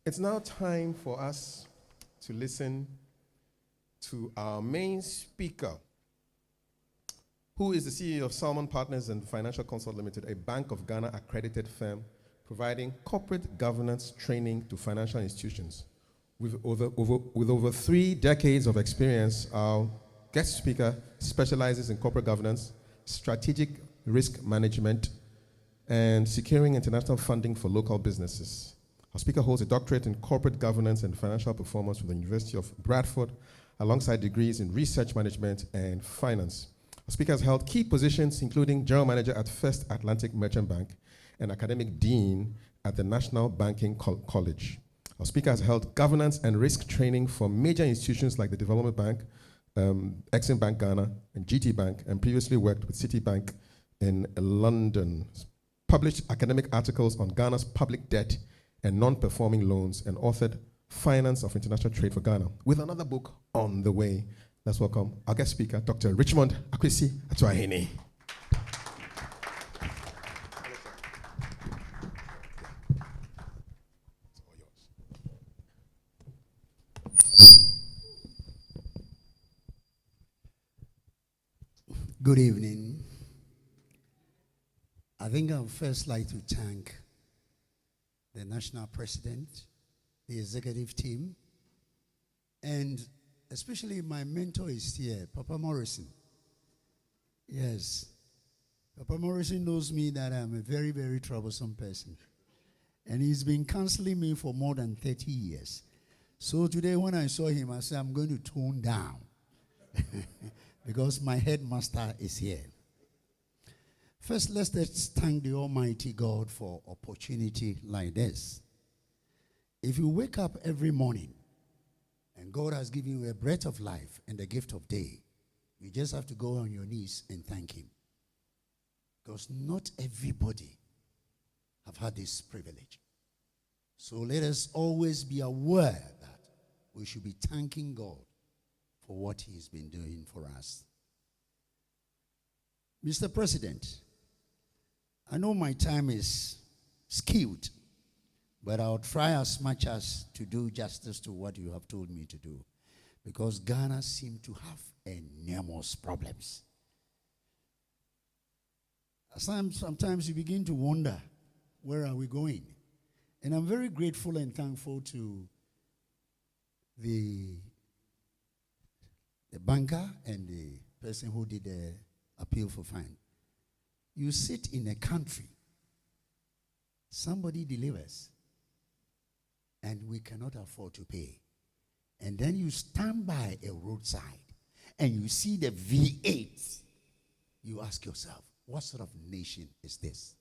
It's now time for us to listen to our main speaker, who is the CEO of Salmon Partners and Financial Consult Limited, a Bank of Ghana accredited firm providing corporate governance training to financial institutions. With over 3 decades of experience, our guest speaker specializes in corporate governance, strategic risk management, and securing international funding for local businesses. Our speaker holds a doctorate in corporate governance and financial performance from the University of Bradford, alongside degrees in research management and finance. Our speaker has held key positions, including general manager at First Atlantic Merchant Bank and academic dean at the National Banking College. Our speaker has held governance and risk training for major institutions like the Development Bank, Exim Bank Ghana, and GT Bank, and previously worked with Citibank in London. Published academic articles on Ghana's public debt and non-performing loans, and authored Finance of International Trade for Ghana, with another book on the way. Let's welcome our guest speaker, Dr. Richmond ATUAHENE. Good evening. I think I would first like to thank the national president, the executive team, and especially my mentor is here, Papa Morrison. Yes, Papa Morrison knows me that I'm a very, very troublesome person. And he's been counseling me for more than 30 years. So today when I saw him, I said, I'm going to tone down because my headmaster is here. First, let's thank the Almighty God for opportunity like this. If you wake up every morning and God has given you a breath of life and the gift of day, you just have to go on your knees and thank him. Because not everybody have had this privilege. So let us always be aware that we should be thanking God for what he has been doing for us. Mr. President, I know my time is skewed, but I'll try as much as to do justice to what you have told me to do, because Ghana seems to have enormous problems. Sometimes you begin to wonder, where are we going? And I'm very grateful and thankful to the banker and the person who did the appeal for fine. You sit in a country, somebody delivers, and we cannot afford to pay. And then you stand by a roadside and you see the V8. You ask yourself, what sort of nation is this?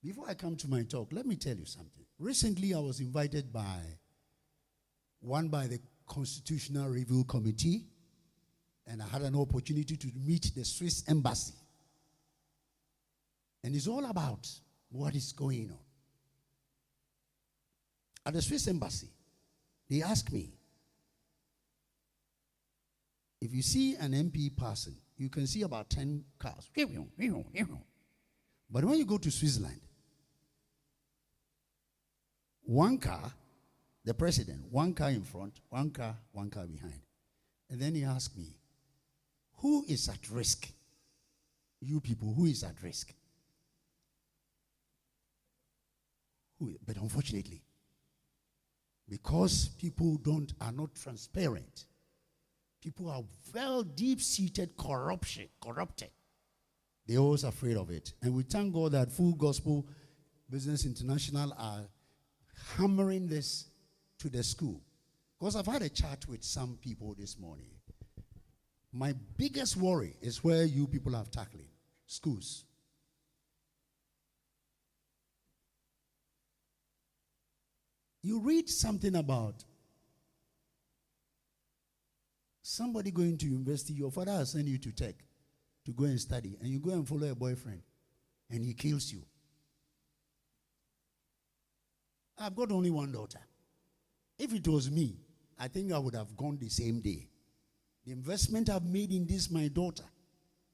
Before I come to my talk, let me tell you something. Recently, I was invited by the Constitutional Review Committee, and I had an opportunity to meet the Swiss embassy. And it's all about what is going on. At the Swiss embassy, they asked me, if you see an MP passing, you can see about 10 cars. But when you go to Switzerland, one car, the president, one car in front, one car behind. And then he asked me, who is at risk? You people, who is at risk? But unfortunately, because people are not transparent, people are well deep-seated corrupted. They're always afraid of it. And we thank God that Full Gospel Business International are hammering this to the school. Because I've had a chat with some people this morning. My biggest worry is where you people are tackling schools. You read something about somebody going to university, your father has sent you to tech to go and study, and you go and follow a boyfriend, and he kills you. I've got only one daughter. If it was me, I think I would have gone the same day. The investment I've made in this, my daughter,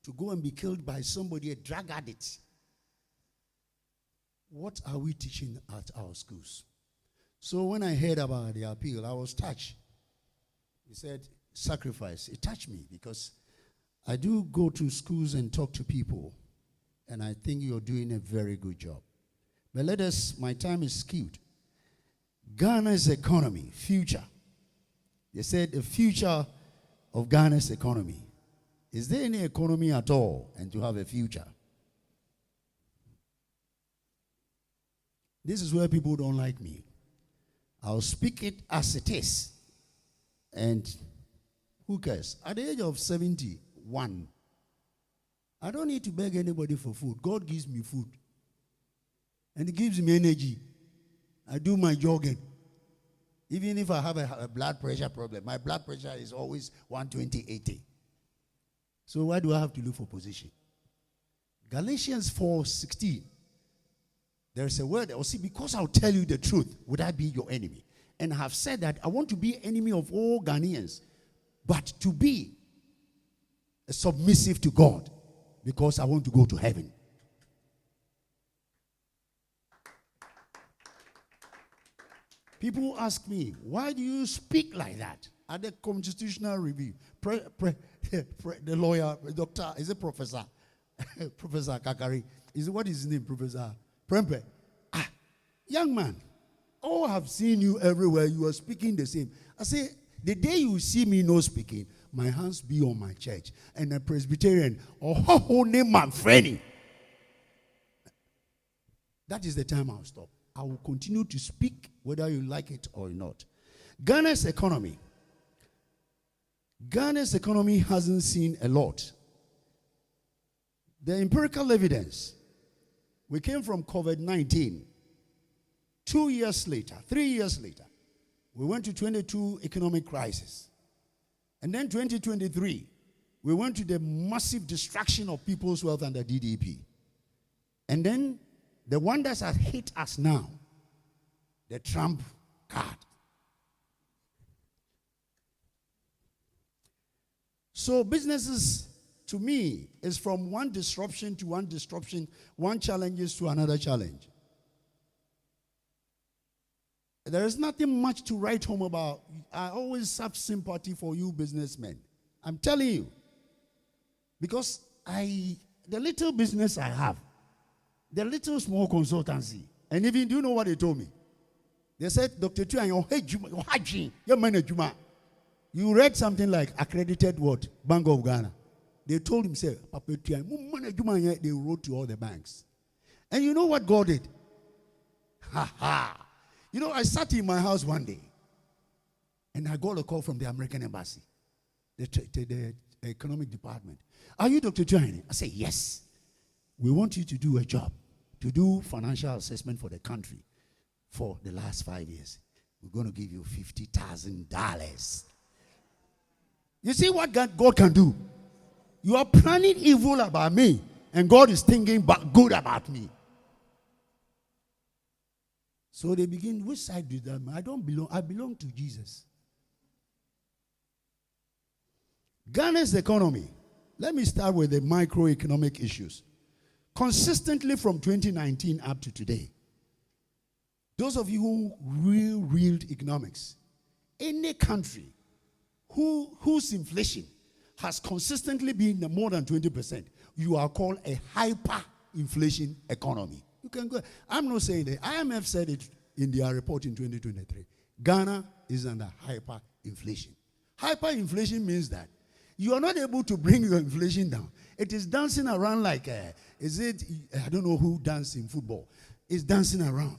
to go and be killed by somebody, a drug addict. What are we teaching at our schools? So when I heard about the appeal, I was touched. He said, sacrifice. It touched me because I do go to schools and talk to people, and I think you're doing a very good job. But my time is skewed. Ghana's economy, future. They said the future of Ghana's economy. Is there any economy at all and to have a future? This is where people don't like me. I'll speak it as it is. And who cares? At the age of 71, I don't need to beg anybody for food. God gives me food. And He gives me energy. I do my jogging. Even if I have a blood pressure problem, my blood pressure is always 120/80. So why do I have to look for position? Galatians 4:16. There's a word that will see, because I'll tell you the truth, would I be your enemy? And I have said that I want to be enemy of all Ghanaians, but to be submissive to God, because I want to go to heaven. People ask me, why do you speak like that? At the constitutional review, the lawyer, doctor, is it Professor? Professor Kakari. What is his name, Professor? Prempe. Young man, all have seen you everywhere. You are speaking the same. I say, the day you see me no speaking, my hands be on my church. And a Presbyterian, or name my friend. That is the time I'll stop. I will continue to speak whether you like it or not. Ghana's economy. Ghana's economy hasn't seen a lot. The empirical evidence. We came from COVID-19. 2 years later, 3 years later, we went to 22 economic crisis. And then 2023, we went to the massive destruction of people's wealth and the DDP. And then the one that has hit us now, the Trump card. So businesses, to me, is from one disruption to one disruption, one challenge to another challenge. There is nothing much to write home about. I always have sympathy for you businessmen. I'm telling you. Because the little business I have, the little small consultancy, and even, do you know what they told me? They said, Dr. You read something like accredited what? Bank of Ghana. They told him, say, they wrote to all the banks. And you know what God did? Ha ha. You know, I sat in my house one day, and I got a call from the American embassy, the economic department. Are you Dr. Tuahene? I said, yes. We want you to do a job, to do financial assessment for the country for the last 5 years. We're going to give you $50,000. You see what God can do? You are planning evil about me, and God is thinking good about me. So they begin, which side do that? I don't belong. I belong to Jesus. Ghana's economy. Let me start with the microeconomic issues. Consistently from 2019 up to today, those of you who read economics, any country whose inflation has consistently been more than 20%, you are called a hyperinflation economy. You can go. I'm not saying that. IMF said it in their report in 2023. Ghana is under hyperinflation. Hyperinflation means that you are not able to bring your inflation down. It is dancing around like, I don't know who dances in football. It's dancing around.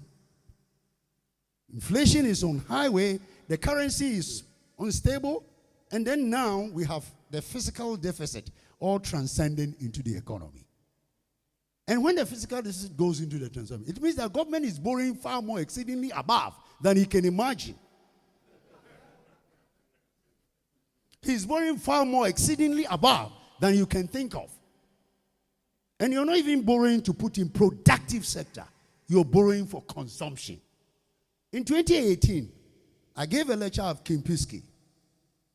Inflation is on highway. The currency is unstable. And then now we have the fiscal deficit all transcending into the economy. And when the fiscal deficit goes into the transformation, it means that government is borrowing far more exceedingly above than he can imagine. He's borrowing far more exceedingly above than you can think of. And you're not even borrowing to put in productive sector. You're borrowing for consumption. In 2018, I gave a lecture of Kim Pisky.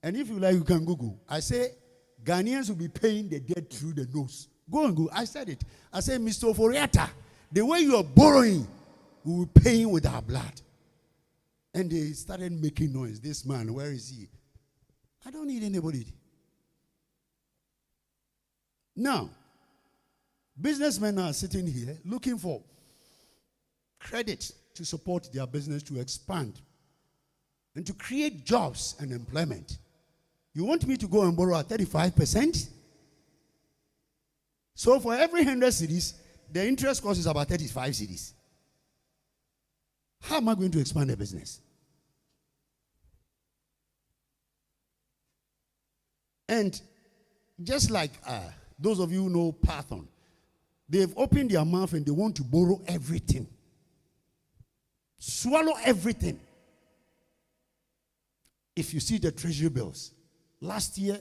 And if you like, you can Google. I say, Ghanaians will be paying the debt through the nose. Go and go. I said it. I said, Mr. Foriata, the way you are borrowing, we will pay with our blood. And they started making noise. This man, where is he? I don't need anybody. Now, businessmen are sitting here looking for credit to support their business to expand and to create jobs and employment. You want me to go and borrow at 35%? So for every 100 cedis, the interest cost is about 35 cedis. How am I going to expand a business? And just like those of you who know Python, they've opened their mouth and they want to borrow everything. Swallow everything. If you see the treasury bills, last year,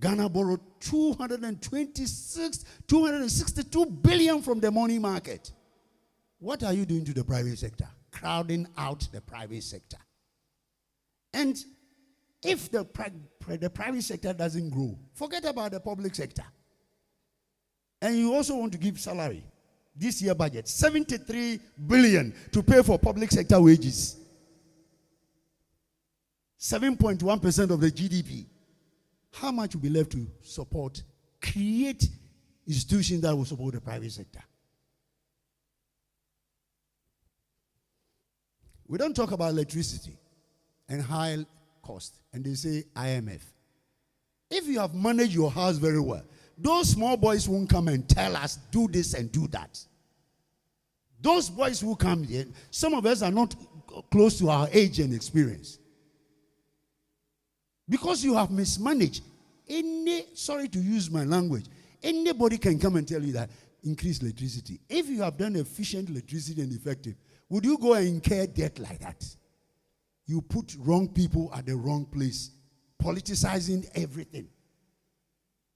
Ghana borrowed 262 billion from the money market. What are you doing to the private sector? Crowding out the private sector. And if the private sector doesn't grow, forget about the public sector. And you also want to give salary. This year budget, 73 billion to pay for public sector wages. 7.1% of the GDP. How much will be left to support, create institutions that will support the private sector? We don't talk about electricity and high cost, and they say IMF. If you have managed your house very well, those small boys won't come and tell us, do this and do that. Those boys who come here, some of us are not close to our age and experience. Because you have mismanaged. Sorry to use my language, anybody can come and tell you that increase electricity. If you have done efficient electricity and effective, would you go and incur debt like that? You put wrong people at the wrong place, politicizing everything.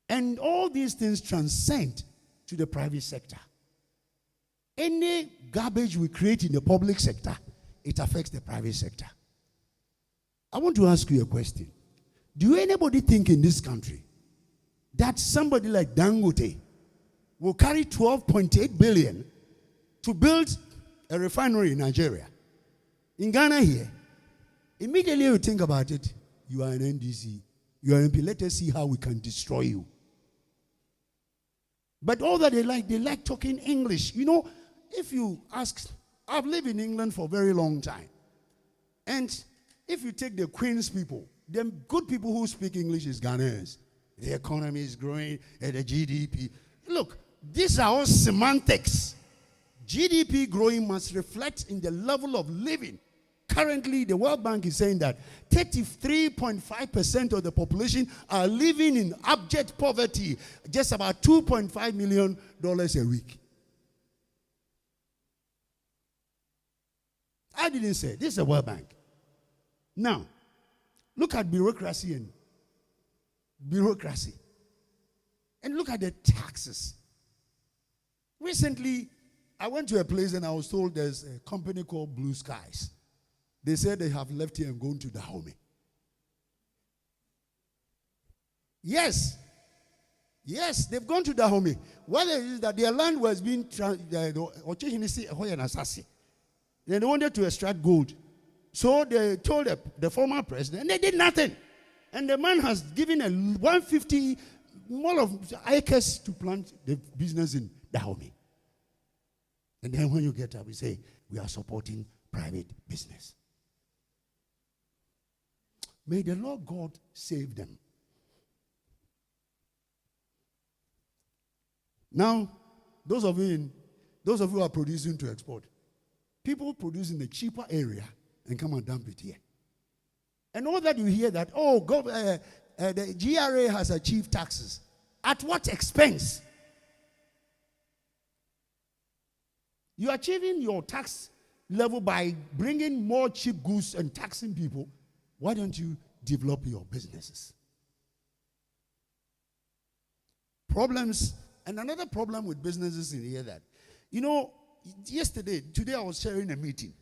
And all these things transcend to the private sector. Any garbage we create in the public sector, it affects the private sector. I want to ask you a question. Do anybody think in this country that somebody like Dangote will carry 12.8 billion to build a refinery in Nigeria? In Ghana here, immediately you think about it, you are an NDC, you are an MP, let us see how we can destroy you. But all that they like talking English. You know, if you ask, I've lived in England for a very long time. And if you take the Queen's people, the good people who speak English is Ghanaians. The economy is growing, and the GDP. Look, these are all semantics. GDP growing must reflect in the level of living. Currently, the World Bank is saying that 33.5% of the population are living in abject poverty, just about $2.5 million a week. I didn't say it. This is the World Bank. Now, look at bureaucracy. And look at the taxes. Recently, I went to a place and I was told there's a company called Blue Skies. They said they have left here and gone to Dahomey. Yes, they've gone to Dahomey. What it is that their land was being then they wanted to extract gold. So they told the former president, and they did nothing. And the man has given a 150 more of acres to plant the business in Dahomey. And then when you get up, we say, we are supporting private business. May the Lord God save them. Now, those of you who are producing to export, people produce in a cheaper area and come and dump it here. And all that you hear that, the GRA has achieved taxes. At what expense? You're achieving your tax level by bringing more cheap goods and taxing people. Why don't you develop your businesses? Problems, and another problem with businesses in here that, today I was sharing a meeting.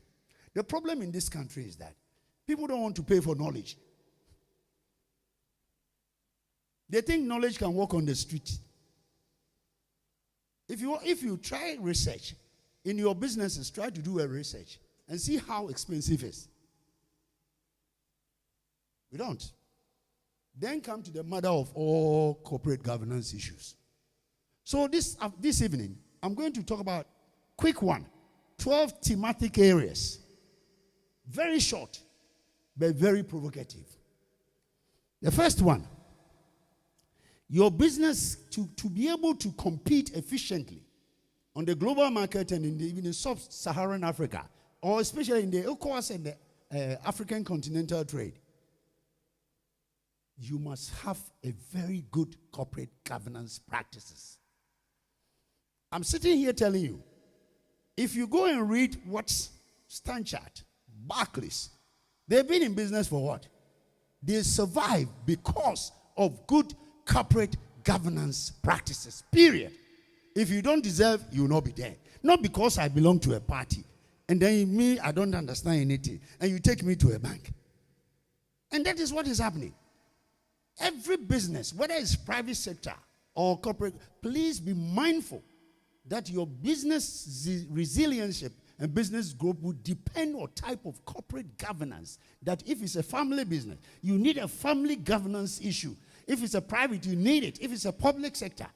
The problem in this country is that people don't want to pay for knowledge. They think knowledge can walk on the street. If you try research in your businesses, try to do a research and see how expensive it is. We don't. Then come to the mother of all corporate governance issues. So this evening, I'm going to talk about quick one, 12 thematic areas. Very short, but very provocative. The first one, your business to be able to compete efficiently on the global market and even in sub-Saharan Africa, or especially in the ECOWAS and the African continental trade, you must have a very good corporate governance practices. I'm sitting here telling you, if you go and read what's Stanchart, Barclays, they've been in business for what? They survive because of good corporate governance practices, period. If you don't deserve, you will not be there. Not because I belong to a party, and then me, I don't understand anything, and you take me to a bank. And that is what is happening. Every business, whether it's private sector or corporate, please be mindful that your business resilience and business growth will depend on type of corporate governance. That if it's a family business, you need a family governance issue. If it's a private, you need it. If it's a public sector,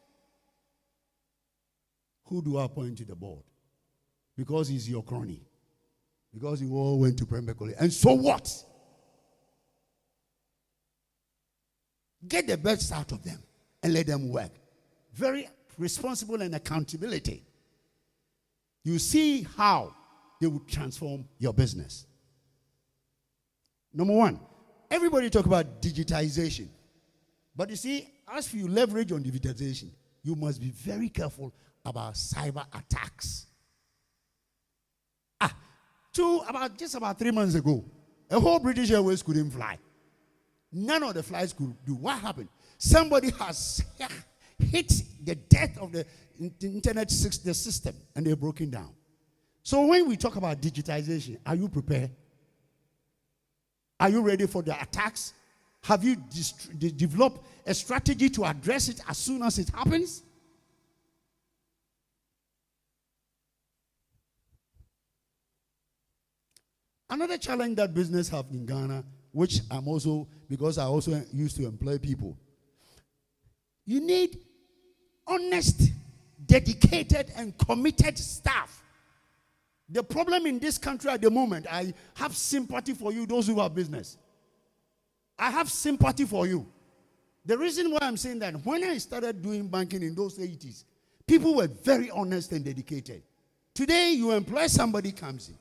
who do I appoint to the board? Because he's your crony. Because you all went to primary college. And so what? Get the best out of them and let them work. Very responsible and accountability. You see how they will transform your business. Number one, everybody talk about digitization. But you see, as you leverage on digitization, you must be very careful about cyber attacks. Just about 3 months ago, a whole British Airways couldn't fly. None of the flights could do. What happened? Somebody has hit the death of the internet system, and they're broken down. So when we talk about digitization, are you prepared? Are you ready for the attacks? Have you developed a strategy to address it as soon as it happens? Another challenge that business have in Ghana, which I'm also, because I also used to employ people, you need honest, dedicated, and committed staff. The problem in this country at the moment, I have sympathy for you, those who have business. I have sympathy for you. The reason why I'm saying that, when I started doing banking in those 80s, people were very honest and dedicated. Today, you employ somebody, comes in.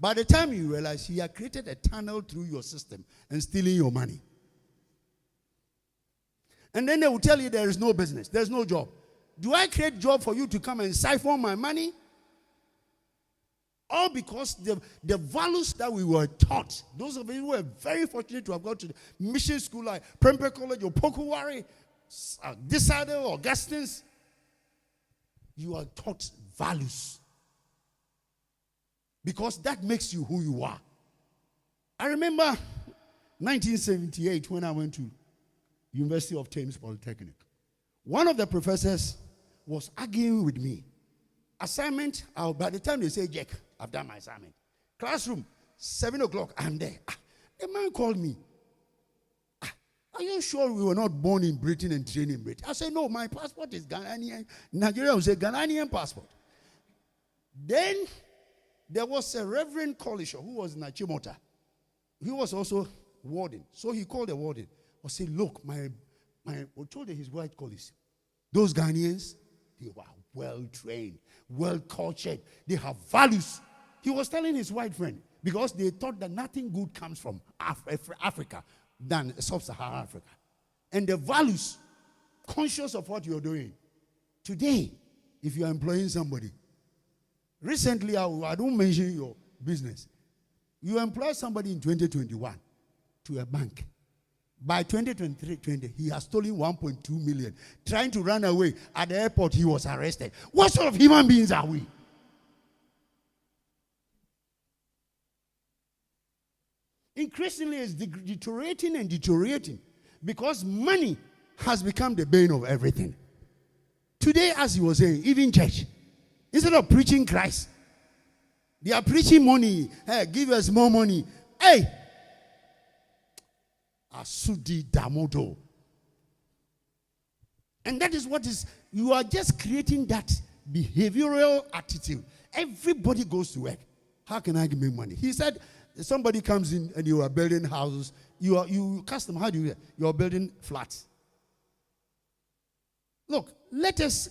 By the time you realize he had created a tunnel through your system and stealing your money. And then they will tell you there is no business, there's no job. Do I create job for you to come and siphon my money? All because the values that we were taught, those of you who were very fortunate to have gone to the mission school like Prempeh College or Pokuwari, Disade or Augustins, you are taught values. Because that makes you who you are. I remember 1978 when I went to University of Thames Polytechnic. One of the professors was arguing with me. Assignment, by the time they say, Jack, I've done my assignment. Classroom, 7 o'clock, I'm there. The man called me. Are you sure we were not born in Britain and trained in Britain? I said, no, my passport is Ghanaian. Nigeria will say Ghanaian passport. Then there was a Reverend Colisha who was in Achimota. He was also warden. So he called the warden. I said, look, I told his white colleagues, those Ghanaians, they were well-trained, well-cultured. They have values. He was telling his white friend, because they thought that nothing good comes from Africa than sub-Saharan Africa. And the values, conscious of what you're doing. Today, if you're employing somebody, recently, I don't mention your business. You employ somebody in 2021 to a bank. By 2023, he has stolen 1.2 million. Trying to run away. At the airport, he was arrested. What sort of human beings are we? Increasingly, it's deteriorating because money has become the bane of everything. Today, as he was saying, even church, instead of preaching Christ, they are preaching money. Hey, give us more money. Hey, Asudi Damodo. And that is what is, you are just creating that behavioral attitude. Everybody goes to work. How can I make money? He said, somebody comes in and you are building houses. You custom, how do you are building flats. Look, let us,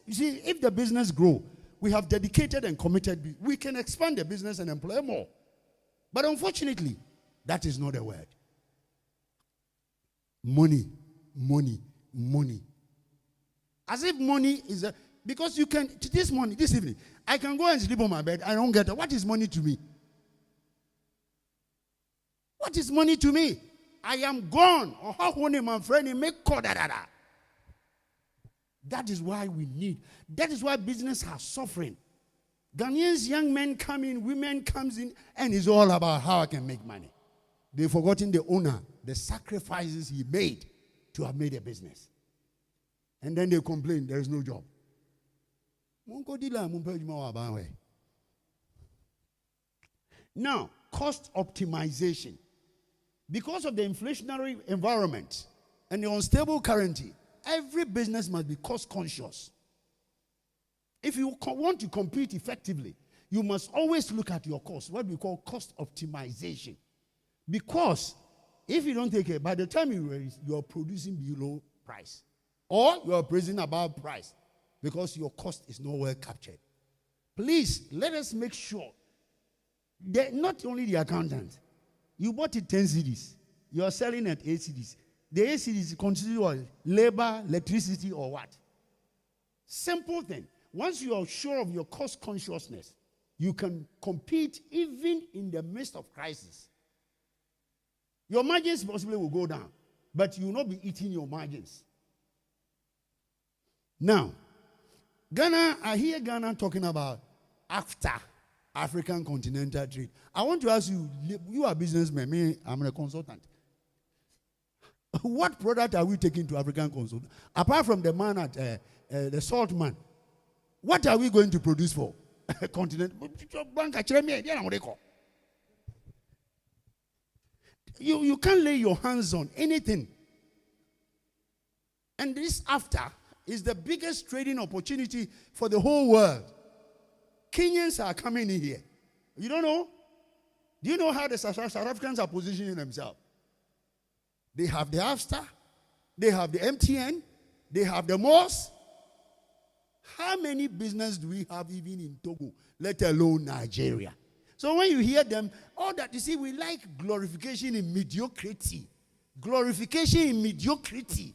you see, if the business grow, we have dedicated and committed, we can expand the business and employ more. But unfortunately, that is not a word. Money, money, money. As if money is a, because you can, this evening, I can go and sleep on my bed, I don't get it. What is money to me? What is money to me? I am gone. Or how my friend make call that. That is why we need. That is why business are suffering. Ghanaians, young men come in, women comes in, and it's all about how I can make money. They've forgotten the owner, the sacrifices he made to have made a business. And then they complain, there is no job. Now, cost optimization. Because of the inflationary environment and the unstable currency, every business must be cost conscious. If you want to compete effectively, you must always look at your cost, what we call cost optimization. Because if you don't take it, by the time you are producing below price, or you are producing above price, because your cost is not well captured. Please, let us make sure that not only the accountant, you bought it 10 cedis, you are selling at 8 cedis. The 8 cedis consider what? Labor, electricity, or what? Simple thing. Once you are sure of your cost consciousness, you can compete even in the midst of crisis. Your margins possibly will go down, but you will not be eating your margins. Now, Ghana, I hear Ghana talking about after African continental trade. I want to ask you, you are a businessman, me, I'm a consultant. What product are we taking to African consultant? Apart from the man at the salt man, what are we going to produce for continent? You can't lay your hands on anything. And this after is the biggest trading opportunity for the whole world. Kenyans are coming in here. You don't know? Do you know how the South Africans are positioning themselves? They have the AFSTA, they have the MTN, they have the MOS. How many business do we have even in Togo, let alone Nigeria? So when you hear them, all that, you see, we like glorification in mediocrity. Glorification in mediocrity.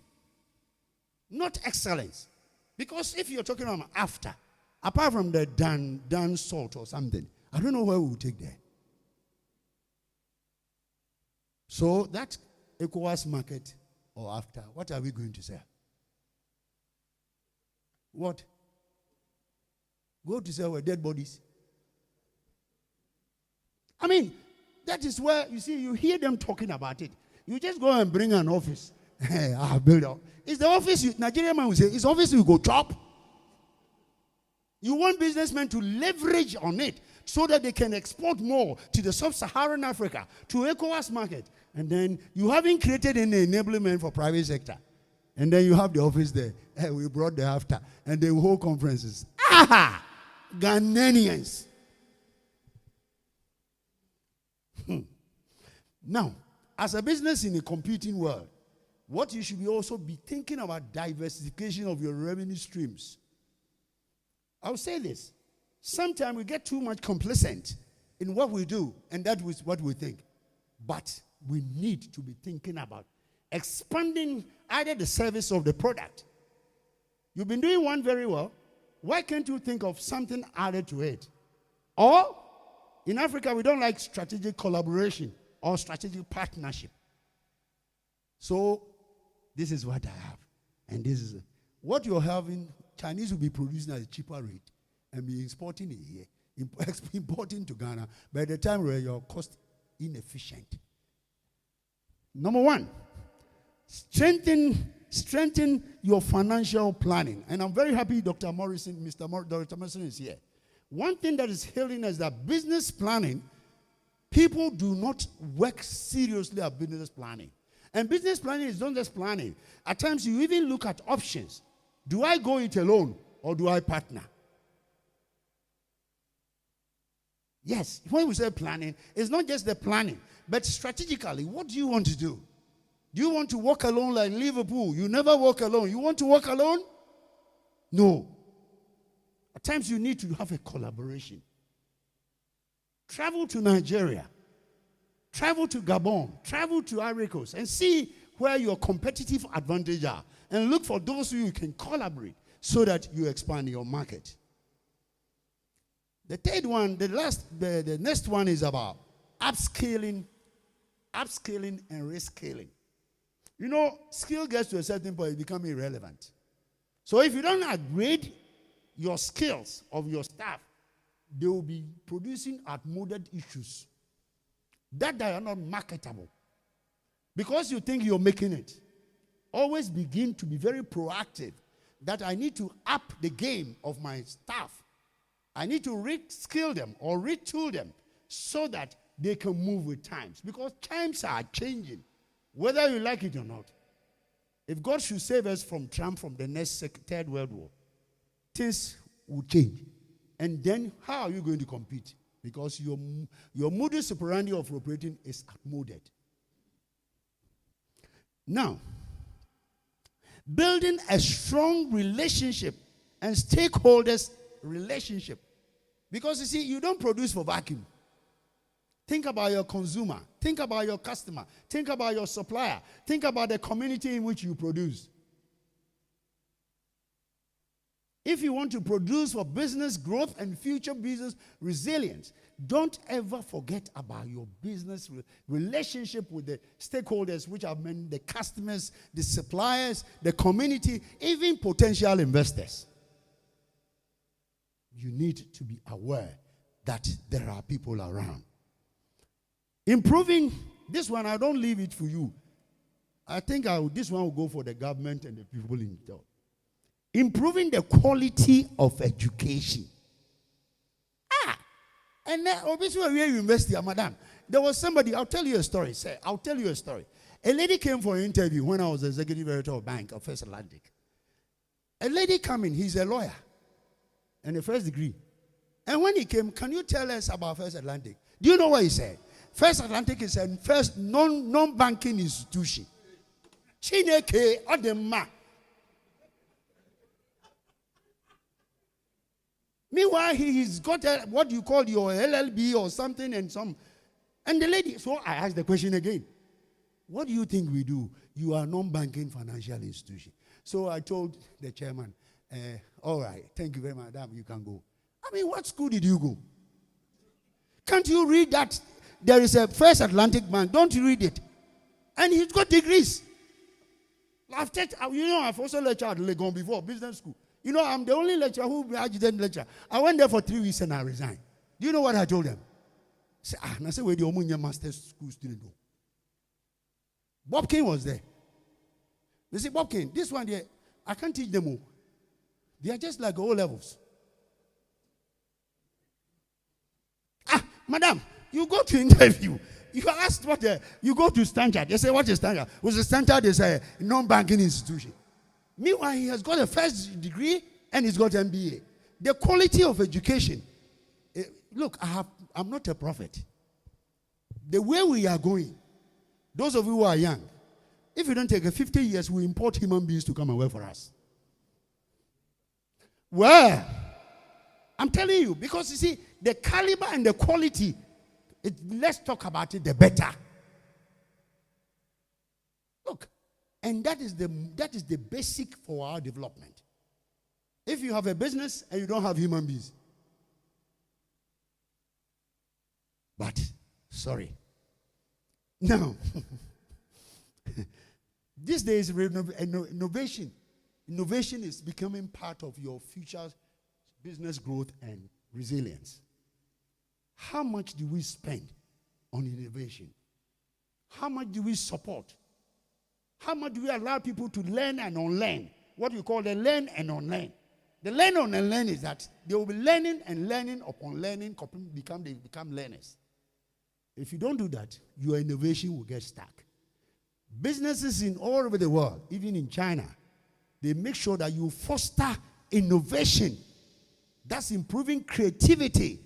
Not excellence. Because if you're talking about after, apart from the Dan salt or something, I don't know where we will take that. So that ECOWAS market or after, what are we going to sell? What? Go to sell with dead bodies. I mean, that is where, you see, you hear them talking about it. You just go and bring an office. Hey, I have built up. It's the office, Nigerian man will say, it's office you go chop. You want businessmen to leverage on it so that they can export more to the sub-Saharan Africa, to ECOWAS market. And then you haven't created any enablement for private sector. And then you have the office there. Hey, we brought the after. And they hold conferences. Aha! Ghanaians. Now, as a business in a competing world, what you should also be thinking about diversification of your revenue streams. I'll say this. Sometimes we get too much complacent in what we do, and that is what we think. But we need to be thinking about expanding either the service or the product. You've been doing one very well. Why can't you think of something added to it? Or, in Africa, we don't like strategic collaboration or strategic partnership. So, this is what I have. And this is what you're having. Chinese will be producing at a cheaper rate and be exporting it here, importing to Ghana. By the time where your cost inefficient. Number one, strengthen your financial planning. And I'm very happy Dr. Morrison is here. One thing that is hailing is that business planning, people do not work seriously at business planning. And business planning is not just planning. At times you even look at options. Do I go it alone or do I partner? Yes, when we say planning, it's not just the planning, but strategically, what do you want to do? Do you want to walk alone like Liverpool? You never walk alone. You want to walk alone? No. At times you need to have a collaboration. Travel to Nigeria. Travel to Gabon. Travel to Ivory Coast and see where your competitive advantage are. And look for those who you can collaborate so that you expand your market. The third one, the next one is about upscaling and rescaling. You know, skill gets to a certain point, it becomes irrelevant. So if you don't upgrade your skills of your staff, they will be producing outmoded issues that are not marketable. Because you think you're making it, always begin to be very proactive that I need to up the game of my staff. I need to reskill them or retool them so that they can move with times. Because times are changing, whether you like it or not. If God should save us from Trump from the next third world war, things will change. And then how are you going to compete? Because your modus operandi of operating is outmoded. Now, building a strong relationship and stakeholders relationship. Because you see, you don't produce for vacuum. Think about your consumer. Think about your customer. Think about your supplier. Think about the community in which you produce. If you want to produce for business growth and future business resilience, don't ever forget about your business relationship with the stakeholders, which are the customers, the suppliers, the community, even potential investors. You need to be aware that there are people around. Improving, this one, I don't leave it for you. I think this one will go for the government and the people in it. Improving the quality of education. And then, obviously, where you invest here, madam, there was somebody, I'll tell you a story. I'll tell you a story. A lady came for an interview when I was the executive director of Bank of First Atlantic. A lady came in, he's a lawyer, and a first degree. And when he came, can you tell us about First Atlantic? Do you know what he said? First Atlantic is a first non-banking institution. Chineke Odema. Meanwhile, he's got what you call your LLB or something and some. And the lady, so I asked the question again. What do you think we do? You are non-banking financial institution. So I told the chairman, all right, thank you very much, madam, you can go. I mean, what school did you go? Can't you read that? There is a First Atlantic Bank. Don't you read it? And he's got degrees. I've also lectured at Legon before, business school. You know, I'm the only lecturer who didn't lecture. I went there for 3 weeks and I resigned. Do you know what I told them? I said, where the Omunya master's school student go? Bob King was there. They said, Bob King, this one there, I can't teach them all. They are just like O levels. Madam, you go to interview. You are asked you go to Standard. They say, what is Standard? Well, the Standard is a non-banking institution. Meanwhile, he has got a first degree and he's got MBA. The quality of education. Look, I'm not a prophet. The way we are going, those of you who are young, if you don't take 50 years, we import human beings to come and work for us. Well, I'm telling you, because you see, the caliber and the quality, let's talk about it, the better. Look, and that is the basic for our development. If you have a business and you don't have human beings, but sorry. Now, these days innovation is becoming part of your future business growth and resilience. How much do we spend on innovation? How much do we support? How much do we allow people to learn and unlearn? What we call the learn and unlearn. The learn and unlearn is that they will be learning and learning upon learning, become learners. If you don't do that, your innovation will get stuck. Businesses in all over the world, even in China, they make sure that you foster innovation. That's improving creativity,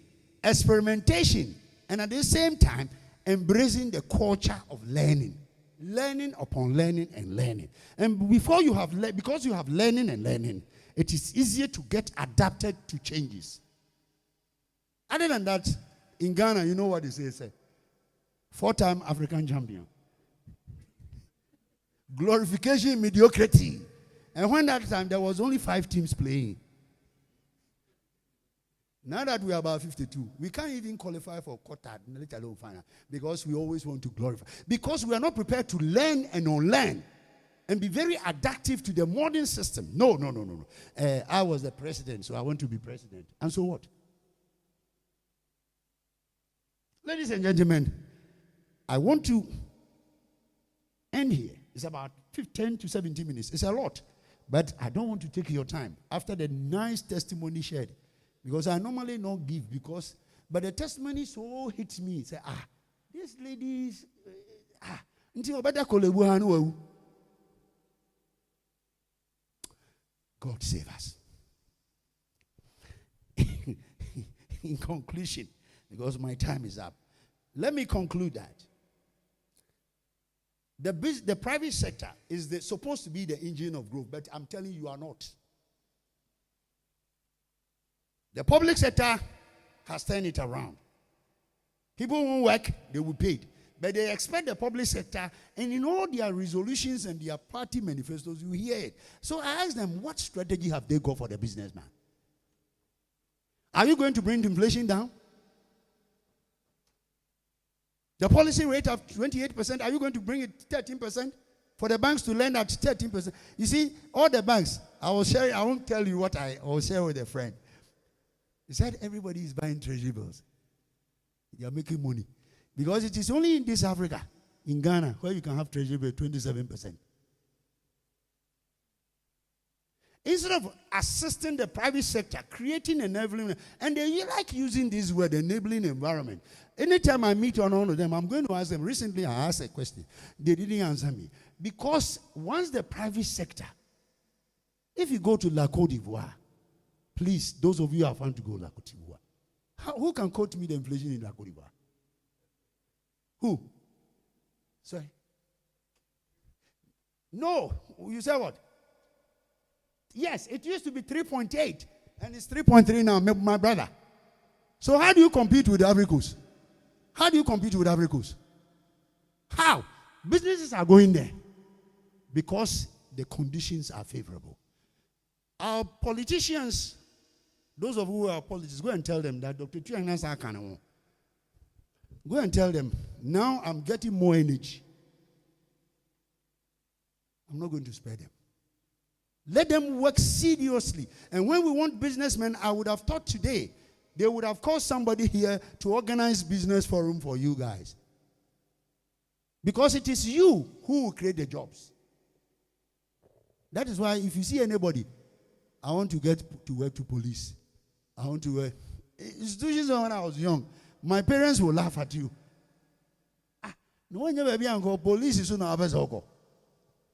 experimentation, and at the same time, embracing the culture of learning. Learning upon learning and learning. And because you have learning and learning, it is easier to get adapted to changes. Other than that, in Ghana, you know what they say? 4-time African champion. Glorification, mediocrity. And when that time, there was only 5 teams playing. Now that we are about 52, we can't even qualify for quarter, let alone final, because we always want to glorify. Because we are not prepared to learn and unlearn and be very adaptive to the modern system. No. I was the president, so I want to be president. And so what? Ladies and gentlemen, I want to end here. It's about 10 to 17 minutes. It's a lot. But I don't want to take your time. After the nice testimony shared, because I normally not give, but the testimony so hits me. Say, this lady is, until better God save us. In conclusion, because my time is up, let me conclude that the private sector is supposed to be the engine of growth, but I'm telling you, are not. The public sector has turned it around. People won't work, they will pay it. But they expect the public sector, and in all their resolutions and their party manifestos, you hear it. So I asked them, what strategy have they got for the businessman? Are you going to bring the inflation down? The policy rate of 28%, are you going to bring it 13%? For the banks to lend at 13%. You see, all the banks, I won't tell you what I will share with a friend. He said everybody is buying treasury bills. They are making money. Because it is only in this Africa, in Ghana, where you can have treasury bill 27%. Instead of assisting the private sector, creating an enabling, and they like using this word, enabling environment. Anytime I meet on one of them, I'm going to ask them. Recently, I asked a question. They didn't answer me. Because once the private sector, if you go to La Côte d'Ivoire, please, those of you who are fun to go to La Côte d'Ivoire, who can quote me the inflation in La Côte d'Ivoire? Who? Sorry. No. You say what? Yes, it used to be 3.8, and it's 3.3 now, my brother. So how do you compete with the Ivory Coast? How do you compete with Ivory Coast? How? Businesses are going there because the conditions are favorable. Our politicians, those of you who are politicians, go and tell them that Dr. Tuyanasa Kanawon. Go and tell them, now I'm getting more energy. I'm not going to spare them. Let them work seriously. And when we want businessmen, I would have thought today, they would have called somebody here to organize business forum for you guys. Because it is you who will create the jobs. That is why if you see anybody, I want to get to work to police. I want to work. Institutions when I was young, my parents will laugh at you. No one ever be uncle. Police is soon a.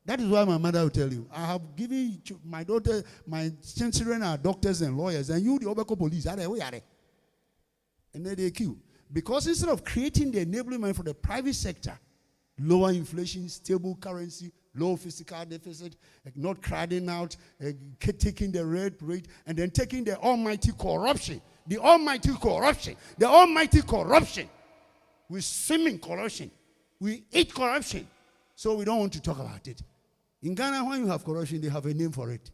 That is why my mother will tell you, I have given my daughter, my children are doctors and lawyers, and you, the Obeko police, and then they kill. Because instead of creating the enablement for the private sector, lower inflation, stable currency, low fiscal deficit, not crowding out, taking the rate, and then taking the almighty corruption. The almighty corruption. We swim in corruption. We eat corruption. So we don't want to talk about it. In Ghana, when you have corruption, they have a name for it.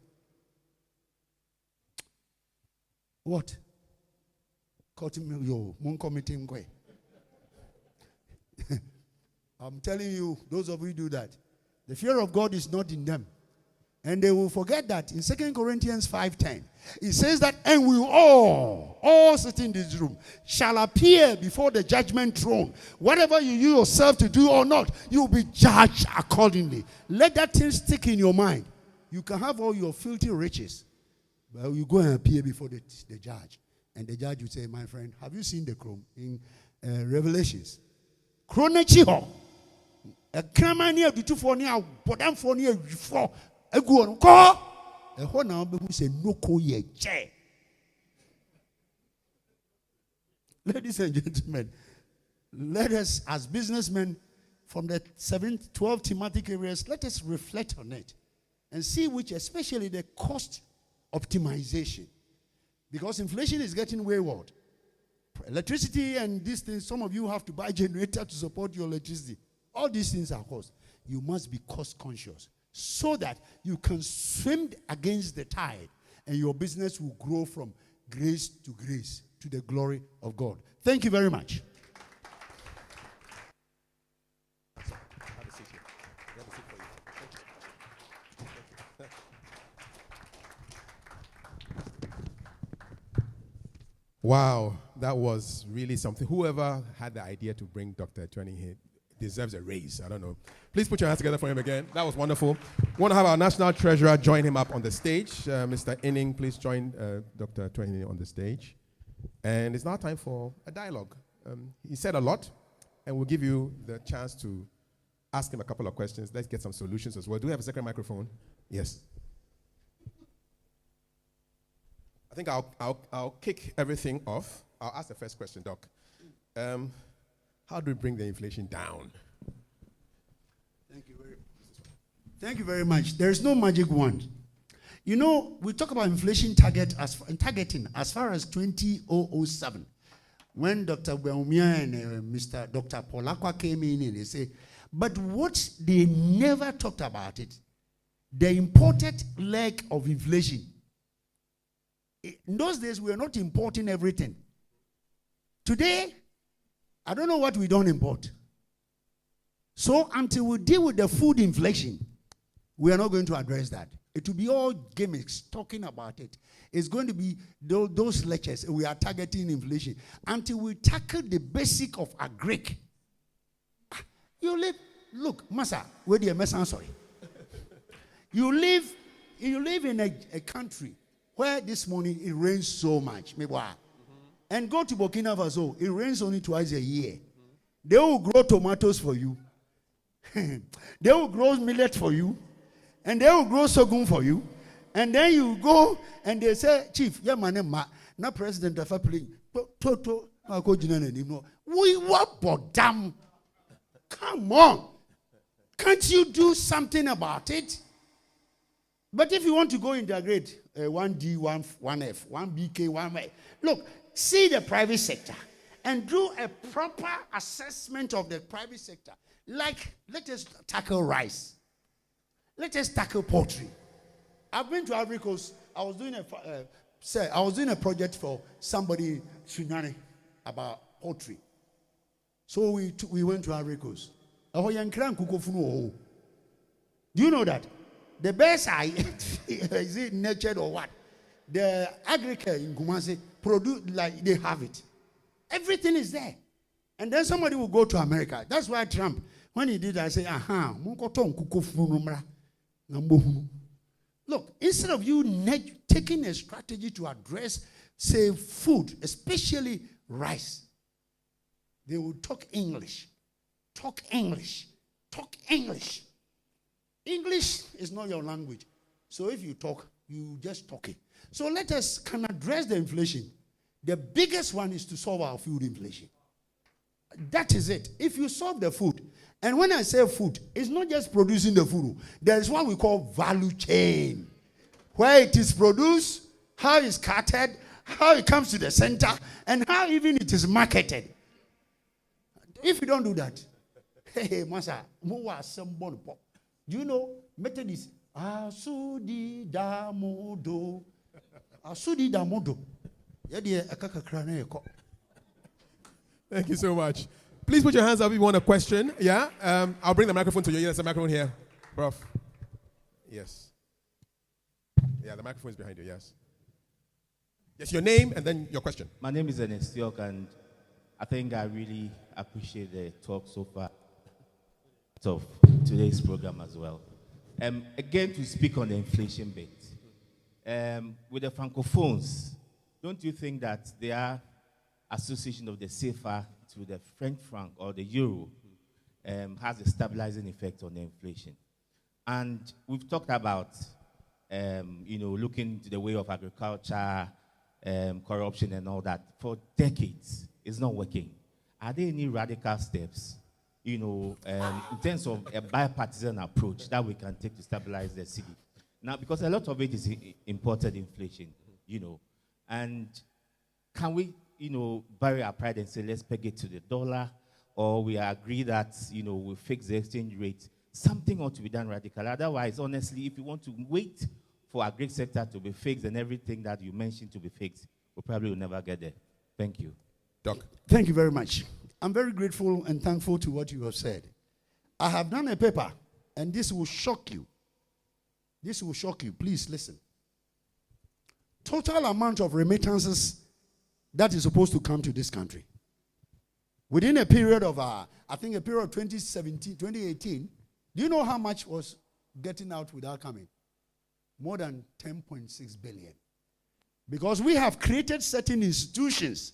What? I'm telling you, those of you who do that, the fear of God is not in them. And they will forget that in 2 Corinthians 5:10, it says that, and we all sitting in this room, shall appear before the judgment throne. Whatever you use yourself to do or not, you will be judged accordingly. Let that thing stick in your mind. You can have all your filthy riches, but you go and appear before the judge. And the judge will say, my friend, have you seen the chrome in Revelations? Chronechiho. A cramani of the 2 for near, but I'm for near before a go on call. A whole number who said no call ye chair. Ladies and gentlemen, let us, as businessmen from the 12 thematic areas, let us reflect on it and see which, especially the cost optimization. Because inflation is getting wayward. Electricity and these things, some of you have to buy generator to support your electricity. All these things are cost. You must be cost conscious so that you can swim against the tide and your business will grow from grace to the glory of God. Thank you very much. Wow, that was really something. Whoever had the idea to bring Dr. ATUAHENE here deserves a raise. I don't know. Please put your hands together for him again. That was wonderful. We want to have our national treasurer join him up on the stage. Mr. Inning, please join Dr. ATUAHENE on the stage. And it's now time for a dialogue. He said a lot, and we'll give you the chance to ask him a couple of questions. Let's get some solutions as well. Do we have a second microphone? Yes. I think I'll kick everything off. I'll ask the first question, Doc. How do we bring the inflation down? Thank you very much. There is no magic wand. You know, we talk about inflation targeting as far as 2007, when Dr. Belmia and Mr. Dr. Polakwa came in and they say, but what they never talked about it, the imported leg of inflation. In those days, we were not importing everything. Today, I don't know what we don't import. So until we deal with the food inflation, we are not going to address that. It will be all gimmicks talking about it. It's going to be those lectures. We are targeting inflation. Until we tackle the basic of agric. You live, look, Masa, where do you mess? I'm sorry. You live in a country where this morning it rains so much. And go to Burkina Faso, it rains only twice a year. They will grow tomatoes for you. They will grow millet for you. And they will grow sorghum for you. And then you go and they say, Chief, yeah, my name, na president of a plane. We what but damn. Come on. Can't you do something about it? But if you want to go integrate 1D, 1F, 1BK, 1Y, look, see the private sector and do a proper assessment of the private sector. Like, let us tackle rice. Let us tackle poultry. I've been to Ivory Coast. I was doing a project for somebody in Sunyani about poultry. So we went to Ivory Coast. Do you know that? The best is it nurtured or what? The agriculture in Kumasi produce like they have it. Everything is there. And then somebody will go to America. That's why Trump, when he did that, I say, look, instead of you taking a strategy to address, say, food, especially rice, they will talk English. Talk English. Talk English. English is not your language. So if you talk, you just talk it. So let us can address the inflation. The biggest one is to solve our food inflation. That is it. If you solve the food, and when I say food, it's not just producing the food. There is what we call value chain. Where it is produced, how it's carted, how it comes to the center, and how even it is marketed. If you don't do that, hey, Masa, do you know Methodist? Asudi damodo. Asudi damodo. Thank you so much. Please put your hands up if you want a question. Yeah? I'll bring the microphone to you. There's a microphone here. Prof. Yes. Yeah, the microphone is behind you. Yes. Yes, your name and then your question. My name is Ernest York, and I think I really appreciate the talk so far of today's program as well. Again, to speak on the inflation bit. With the Francophones, don't you think that there are association of the CFA to the French franc or the euro? has a stabilizing effect on the inflation. And we've talked about, looking to the way of agriculture, corruption and all that. For decades, it's not working. Are there any radical steps, in terms of a bipartisan approach that we can take to stabilize the city? Now, because a lot of it is imported inflation, and can we, bury our pride and say, let's peg it to the dollar, or we agree that, we'll fix the exchange rate? Something ought to be done radical. Otherwise, honestly, if you want to wait for our Greek sector to be fixed and everything that you mentioned to be fixed, we probably will never get there. Thank you. Doc. Thank you very much. I'm very grateful and thankful to what you have said. I have done a paper, and this will shock you. This will shock you. Please listen. Total amount of remittances that is supposed to come to this country. Within a period of, a period of 2017, 2018, do you know how much was getting out without coming? More than 10.6 billion. Because we have created certain institutions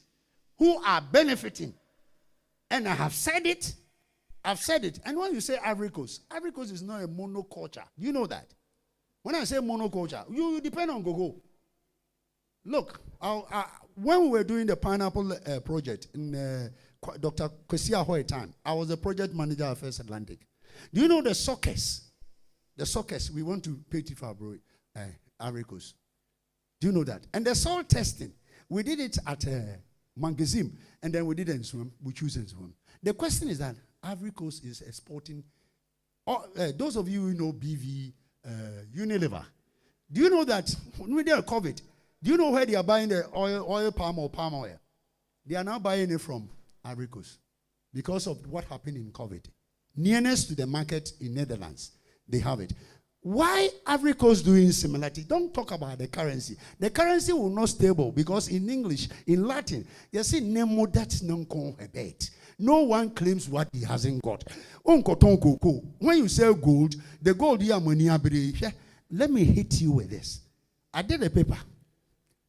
who are benefiting. And I have said it. And when you say Ivory Coast is not a monoculture. Do you know that? When I say monoculture, you depend on Gogo. Look, when we were doing the pineapple project in Dr. Kwesi Ahoy time, I was the project manager of First Atlantic. Do you know the sockets? The sockets we want to pay to Fabro, Ivory Coast. Do you know that? And the soil testing, we did it at Mangazim, and then we did it in Swim. We choose in Swim. The question is that Ivory Coast is exporting. Those of you who know BV, Unilever, do you know that when we did COVID, do you know where they are buying the oil palm oil? They are now buying it from Ivory Coast because of what happened in COVID. Nearness to the market in Netherlands, they have it. Why Ivory Coast doing similarity? Don't talk about the currency. The currency will not stable because in English, in Latin, you see nemo that non hebet. No one claims what he hasn't got. When you sell gold, the gold here money. Let me hit you with this. I did a paper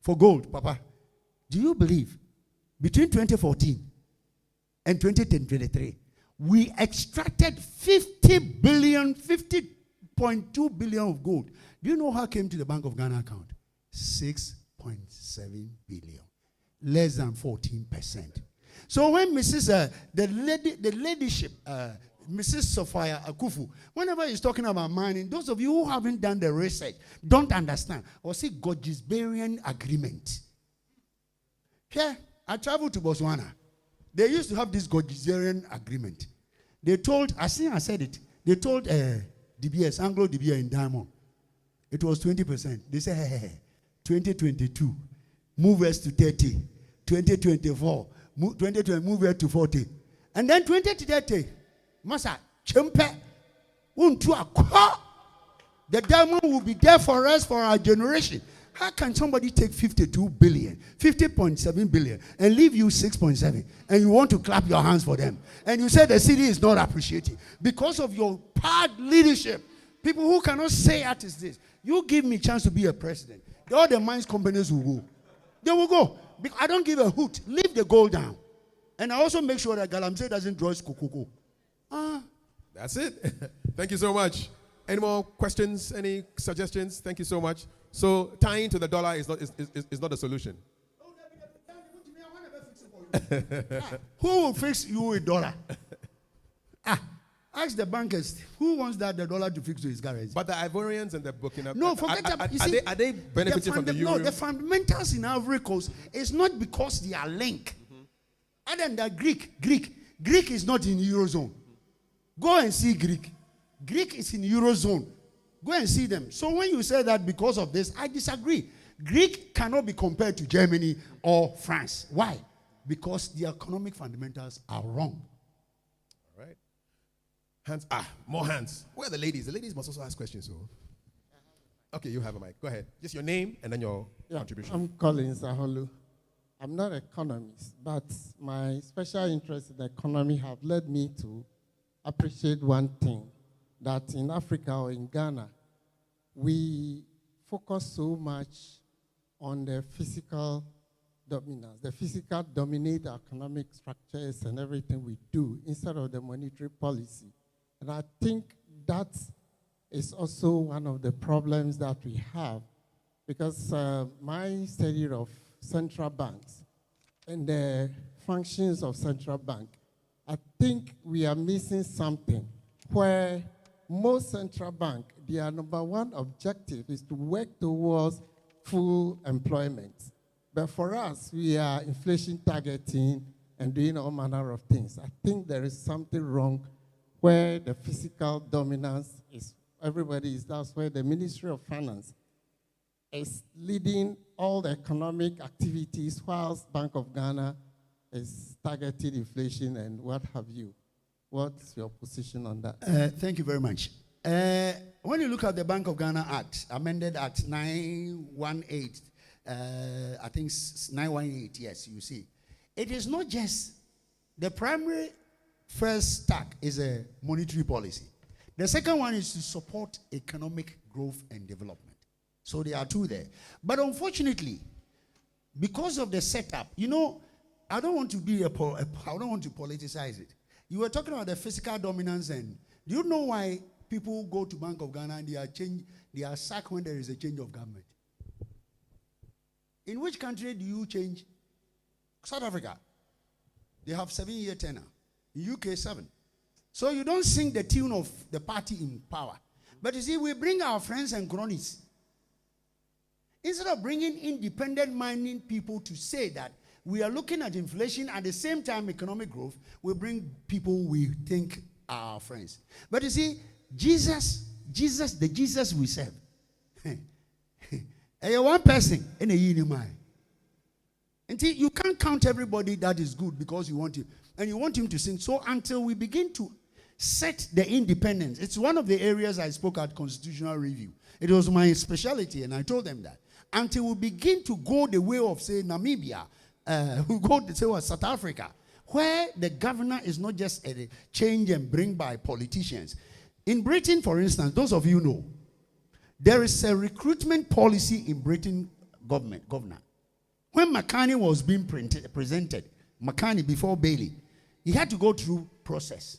for gold, Papa. Do you believe between 2014 and 2023, we extracted 50.2 billion of gold. Do you know how it came to the Bank of Ghana account? 6.7 billion. Less than 14%. So when Mrs. The leadership, Mrs. Sophia Akufu, whenever he's talking about mining, those of you who haven't done the research don't understand. Or see Gorgisberian agreement. Here, I traveled to Botswana. They used to have this Gorgisberian agreement. They told, I said it, they told DBS, Anglo DBS in Diamond, it was 20%. They said, hey, 2022, move us to 30. 2024, 2020, move us to 40. And then 2030, Masa, Chempe, the diamond will be there for us, for our generation. How can somebody take 52 billion, 50.7 billion, and leave you 6.7, and you want to clap your hands for them? And you say the city is not appreciating because of your bad leadership. People who cannot say that is this. You give me a chance to be a president. All the mines companies will go. They will go. I don't give a hoot. Leave the gold down. And I also make sure that Galamsey doesn't draw his kukuku. That's it. Thank you so much. Any more questions? Any suggestions? Thank you so much. So tying to the dollar is not a solution. Who will fix you with dollar? Ask the bankers. Who wants the dollar to fix to his currency? But the Ivorians and the Burkina Faso. No, forget that. Are they benefiting from the euro? No, the fundamentals in Ivory Coast is not because they are linked. Other than that, Greek is not in Eurozone. Go and see Greek. Greek is in Eurozone. Go and see them. So when you say that because of this, I disagree. Greek cannot be compared to Germany or France. Why? Because the economic fundamentals are wrong. All right. Hands. More hands. Where are the ladies? The ladies must also ask questions. So. Okay, you have a mic. Go ahead. Just your name and then your contribution. I'm Collins Aholu. I'm not an economist, but my special interest in the economy have led me to appreciate one thing, that in Africa or in Ghana, we focus so much on the physical dominance. The physical dominate our economic structures and everything we do instead of the monetary policy. And I think that is also one of the problems that we have, because my study of central banks and the functions of central bank, I think we are missing something where most central bank, their number one objective is to work towards full employment. But for us, we are inflation targeting and doing all manner of things. I think there is something wrong where the physical dominance is, that's where the Ministry of Finance is leading all the economic activities, whilst Bank of Ghana is targeting inflation and what have you. What's your position on that? Thank you very much. When you look at the Bank of Ghana Act, amended Act 918, I think 918, yes, you see. It is not just the primary first tack is a monetary policy. The second one is to support economic growth and development. So there are two there. But unfortunately, because of the setup, you know, I don't want to politicize it. You were talking about the physical dominance, and do you know why people go to Bank of Ghana and they are sacked when there is a change of government? In which country do you change? South Africa. They have 7-year tenure. In UK, 7. So you don't sing the tune of the party in power. But you see, we bring our friends and cronies. Instead of bringing independent-minded people to say that we are looking at inflation at the same time economic growth, we bring people we think are our friends. But you see, the Jesus we serve, one person in a unimai. Until you can't count everybody that is good because you want him. And you want him to sing. So until we begin to set the independence, it's one of the areas I spoke at Constitutional Review. It was my specialty, and I told them that. Until we begin to go the way of, say, Namibia, we go to, say, South Africa, where the governor is not just a change and bring by politicians. In Britain, for instance, those of you know, there is a recruitment policy in Britain governor. When McCartney was being presented, McCartney before Bailey, he had to go through process.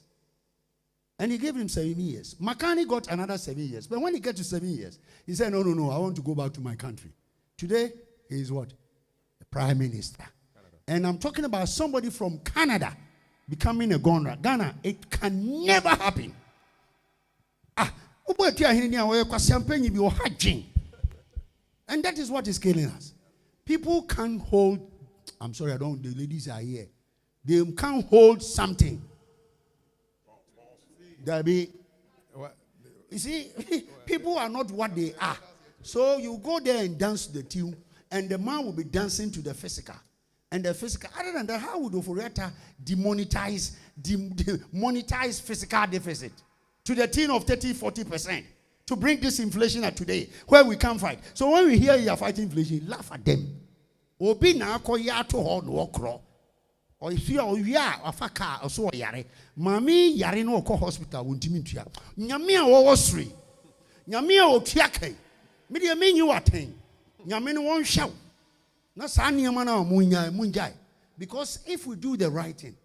And he gave him 7 years. McCartney got another 7 years. But when he gets to 7 years, he said, no, I want to go back to my country. Today, he is what? The Prime Minister. Canada. And I'm talking about somebody from Canada becoming a governor. Ghana, it can never happen. And that is what is killing us. People can't hold, I'm sorry, the ladies are here. They can't hold something. You see, people are not what they are. So you go there and dance to the tune, and the man will be dancing to the physical. And the physical, other than that, how would Oforiatta monetize physical deficit to the tune of 30-40% to bring this inflation at today, where we can't fight? So when we hear you are fighting inflation, laugh at them. Obi na ko ya to ho no okro. O ifia o wia afaka oso yare. Mami yare no ko hospital wontimi ntua. Nyame a wo sori. Nyame a otua kai. Me de menyi waten. Nyame no won hwew. Na sa niam na munjai. Because if we do the right thing,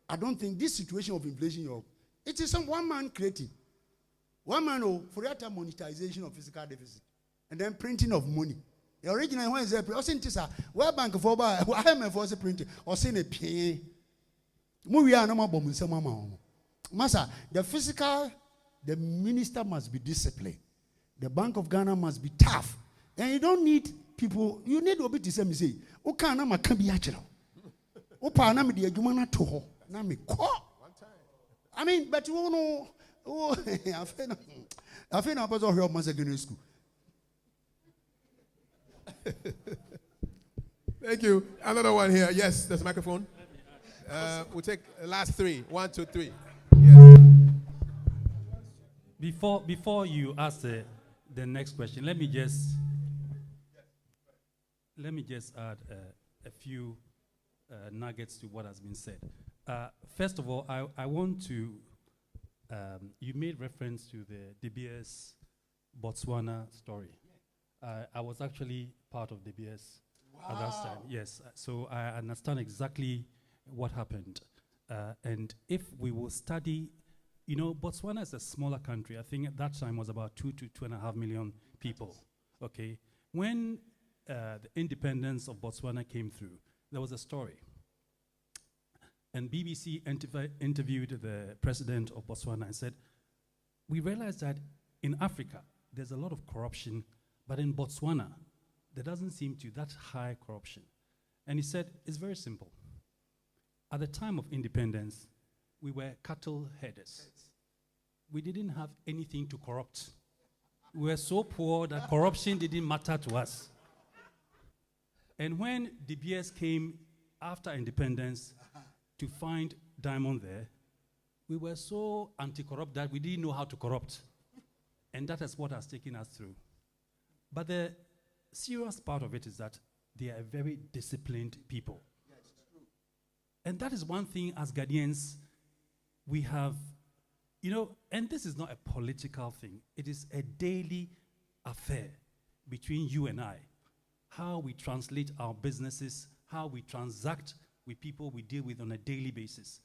I don't think this situation of inflation, it is some one man creating. One man for that monetization of physical deficit. And then printing of money. The original one is there. Also, it is a World Bank for IMF was printing. Or saying a PA. We are no more bombing some mama. Massa, the physical, the minister must be disciplined. The Bank of Ghana must be tough. And you don't need people, you need to be the same. Say, okay, na makambi achiro. Opa na me di adwuma na to ho. Na me ko. I mean, but you know, I feel na pass of my secondary school. Thank you. Another one here. Yes, there's a microphone. We'll take the last 3. 1, 2, 3. Yes. Before you ask the next question, let me just add a few nuggets to what has been said. First of all, I want to. You made reference to the De Beers Botswana story. I was actually part of De Beers at that time. Yes. So I understand exactly what happened. And if we will study, you know, Botswana is a smaller country. I think at that time was about 2 to 2.5 million people. Okay. When the independence of Botswana came through, there was a story. And BBC interviewed the president of Botswana and said, we realized that in Africa, there's a lot of corruption, but in Botswana, there doesn't seem to be that high corruption. And he said, it's very simple. At the time of independence, we were cattle herders. We didn't have anything to corrupt. We were so poor that corruption didn't matter to us. And when De Beers came after independence to find diamond there, we were so anti-corrupt that we didn't know how to corrupt. And that is what has taken us through. But the serious part of it is that they are very disciplined people. Yes, true. And that is one thing as Ghanaians we have, you know, and this is not a political thing. It is a daily affair between you and I. How we translate our businesses, how we transact with people we deal with on a daily basis.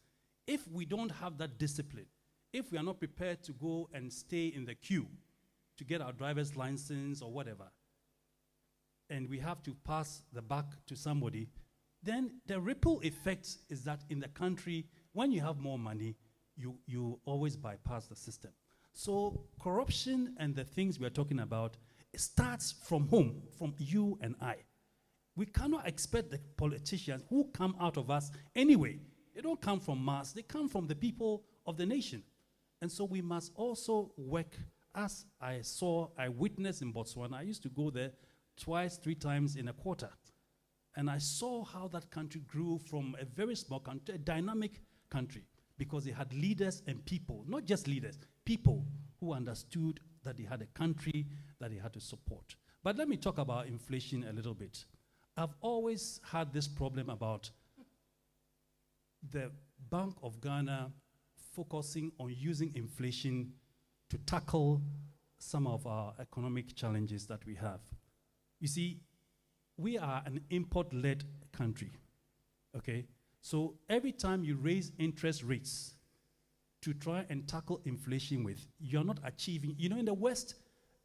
If we don't have that discipline, if we are not prepared to go and stay in the queue to get our driver's license or whatever, and we have to pass the buck to somebody, then the ripple effect is that in the country, when you have more money, you always bypass the system. So corruption and the things we are talking about, it starts from home, from you and I. We cannot expect the politicians who come out of us anyway. They don't come from Mars, they come from the people of the nation. And so we must also work, as I witnessed in Botswana. I used to go there twice, 3 times in a quarter. And I saw how that country grew from a very small country, a dynamic country, because they had leaders and people, not just leaders, people who understood that they had a country that they had to support. But let me talk about inflation a little bit. I've always had this problem about the Bank of Ghana focusing on using inflation to tackle some of our economic challenges that we have. You see, we are an import-led country, okay? So every time you raise interest rates to try and tackle inflation with, you're not achieving, you know, in the West,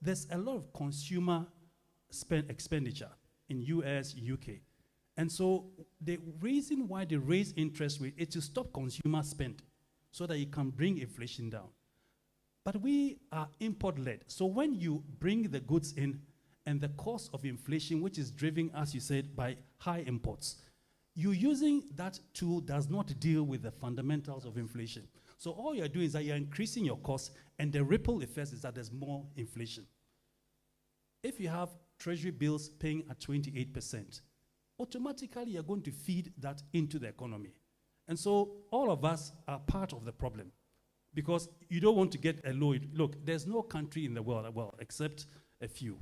there's a lot of consumer expenditure in US, UK. And so the reason why they raise interest rate is to stop consumer spend so that you can bring inflation down. But we are import-led. So when you bring the goods in and the cost of inflation, which is driven, as you said, by high imports, you using that tool does not deal with the fundamentals of inflation. So all you're doing is that you're increasing your costs, and the ripple effect is that there's more inflation. If you have treasury bills paying at 28%, automatically you're going to feed that into the economy. And so all of us are part of the problem, because you don't want to get a load. Look, there's no country in the world, well, except a few,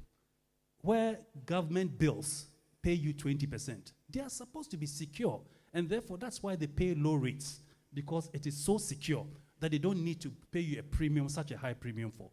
where government bills pay you 20%. They are supposed to be secure, and therefore that's why they pay low rates, because it is so secure that they don't need to pay you a premium, such a high premium for.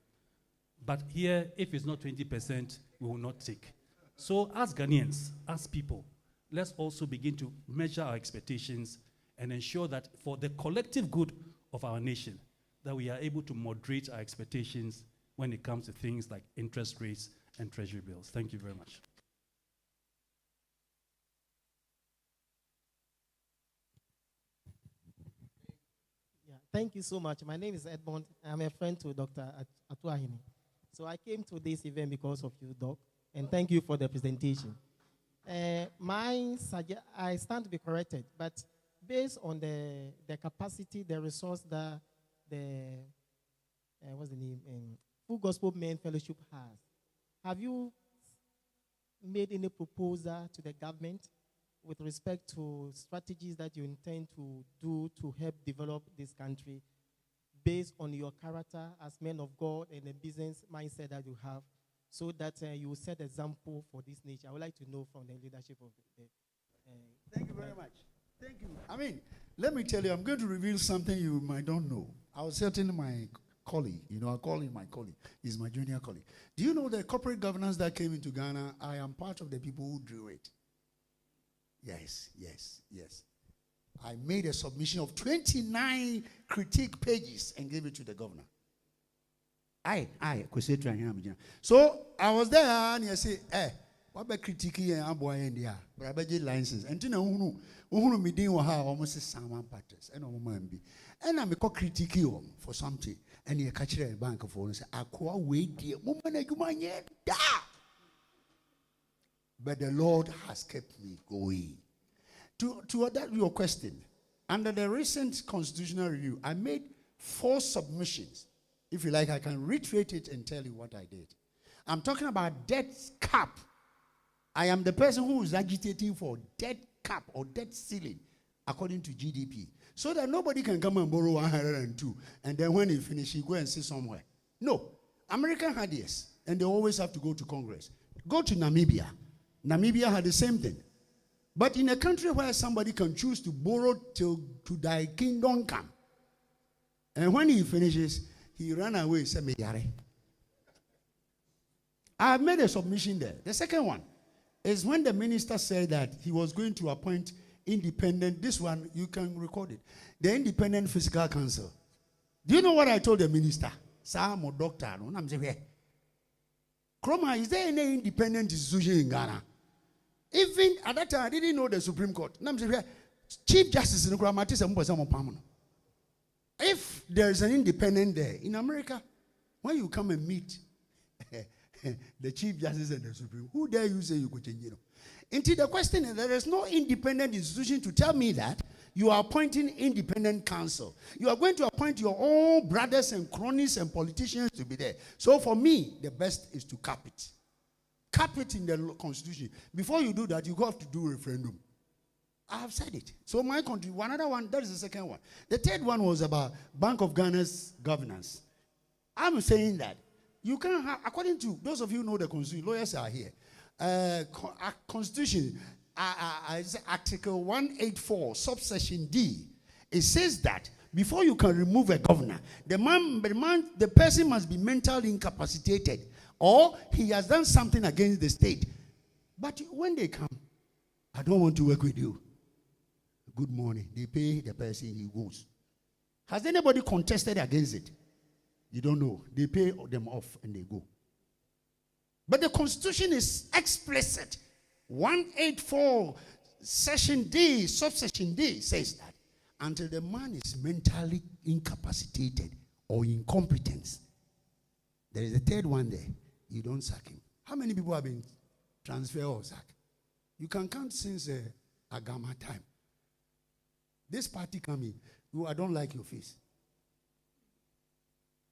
But here, if it's not 20%, we will not take. So as Ghanaians, as people, let's also begin to measure our expectations and ensure that for the collective good of our nation, that we are able to moderate our expectations when it comes to things like interest rates and treasury bills. Thank you very much. Yeah, thank you so much. My name is Edmond. I'm a friend to Dr. ATUAHENE. So I came to this event because of you, Doc, and thank you for the presentation. I stand to be corrected, but based on the capacity, the resource that the Full Gospel Men Fellowship has, have you made any proposal to the government with respect to strategies that you intend to do to help develop this country based on your character as men of God and the business mindset that you have, so that you will set example for this nation? I would like to know from the leadership of the Thank you very much. Thank you. I mean, let me tell you, I'm going to reveal something you might not know. I was telling my colleague, I call him my colleague. He's my junior colleague. Do you know the corporate governance that came into Ghana? I am part of the people who drew it. Yes. I made a submission of 29 critique pages and gave it to the governor. So I was there and I say, what about critiquing and boy India? But I bet license. And you know, who me doing how almost someone patterns and and I'm a critique for something. And you catch a bank of phone and say, I quite wait, dear, moment you might yet die. But the Lord has kept me going. To adapt your question, under the recent constitutional review, I made 4 submissions. If you like, I can reiterate it and tell you what I did. I'm talking about debt cap. I am the person who is agitating for debt cap or debt ceiling according to GDP, so that nobody can come and borrow 102, and then when he finishes, he go and sit somewhere. No. America had this, and they always have to go to Congress. Go to Namibia. Namibia had the same thing. But in a country where somebody can choose to borrow till to thy kingdom come, and when he finishes, he ran away and said, I have made a submission there. The second one is when the minister said that he was going to appoint independent, this one, you can record it, the Independent Fiscal Council. Do you know what I told the minister? Sam or doctor, I'm saying, Kroma, is there any independent institution in Ghana? Even at that time, I didn't know the Supreme Court. Chief Justice in Ghana. If there is an independent there, in America, when you come and meet the Chief Justice and the Supreme, who dare you say you could change it? Until the question is, there is no independent institution to tell me that you are appointing independent counsel. You are going to appoint your own brothers and cronies and politicians to be there. So for me, the best is to cap it. Cap it in the constitution. Before you do that, you have to do a referendum. I have said it. So my country, another one, that is the second one. The third one was about Bank of Ghana's governance. I'm saying that you can have, according to those of you who know the constitution, lawyers are here. Constitution, Article 184, subsection D, it says that before you can remove a governor, the person must be mentally incapacitated or he has done something against the state. But when they come, I don't want to work with you. Good morning. They pay the person, he goes. Has anybody contested against it? You don't know. They pay them off and they go. But the Constitution is explicit. 184 section D, subsection D says that until the man is mentally incapacitated or incompetent, there is a third one there. You don't sack him. How many people have been transferred or sacked? You can count since Agama time. This party coming, I don't like your face.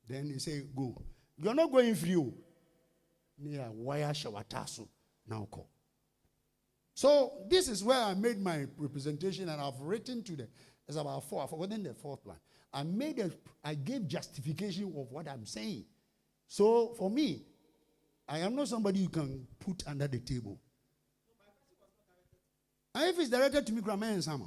Then they say, go. You're not going free. Near wire shawatasu now call. So this is where I made my representation, and I've written to the, it's about 4, I've forgotten the 4th one. I gave justification of what I'm saying. So for me, I am not somebody you can put under the table. And if it's directed to me, Grandma and Sama.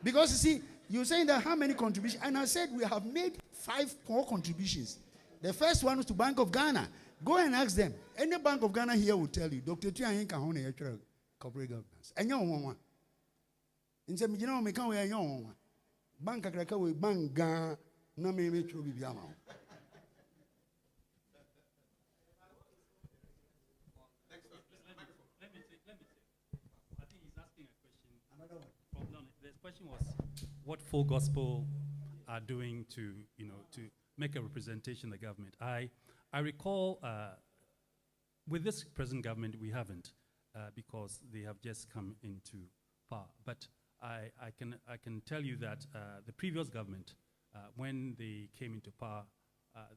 Because you see, you're saying that how many contributions? And I said we have made 5 more contributions. The first one was to Bank of Ghana. Go and ask them. Any Bank of Ghana here will tell you, Dr. Tiahin Kahone, corporate governance. And you one. In some, you know, me can't wear your one. Bank of Ghana, Bank Ghana, no me make you be a man. The question was what Full Gospel are doing to make a representation in the government. I recall with this present government we haven't because they have just come into power. But I can tell you that the previous government, when they came into power,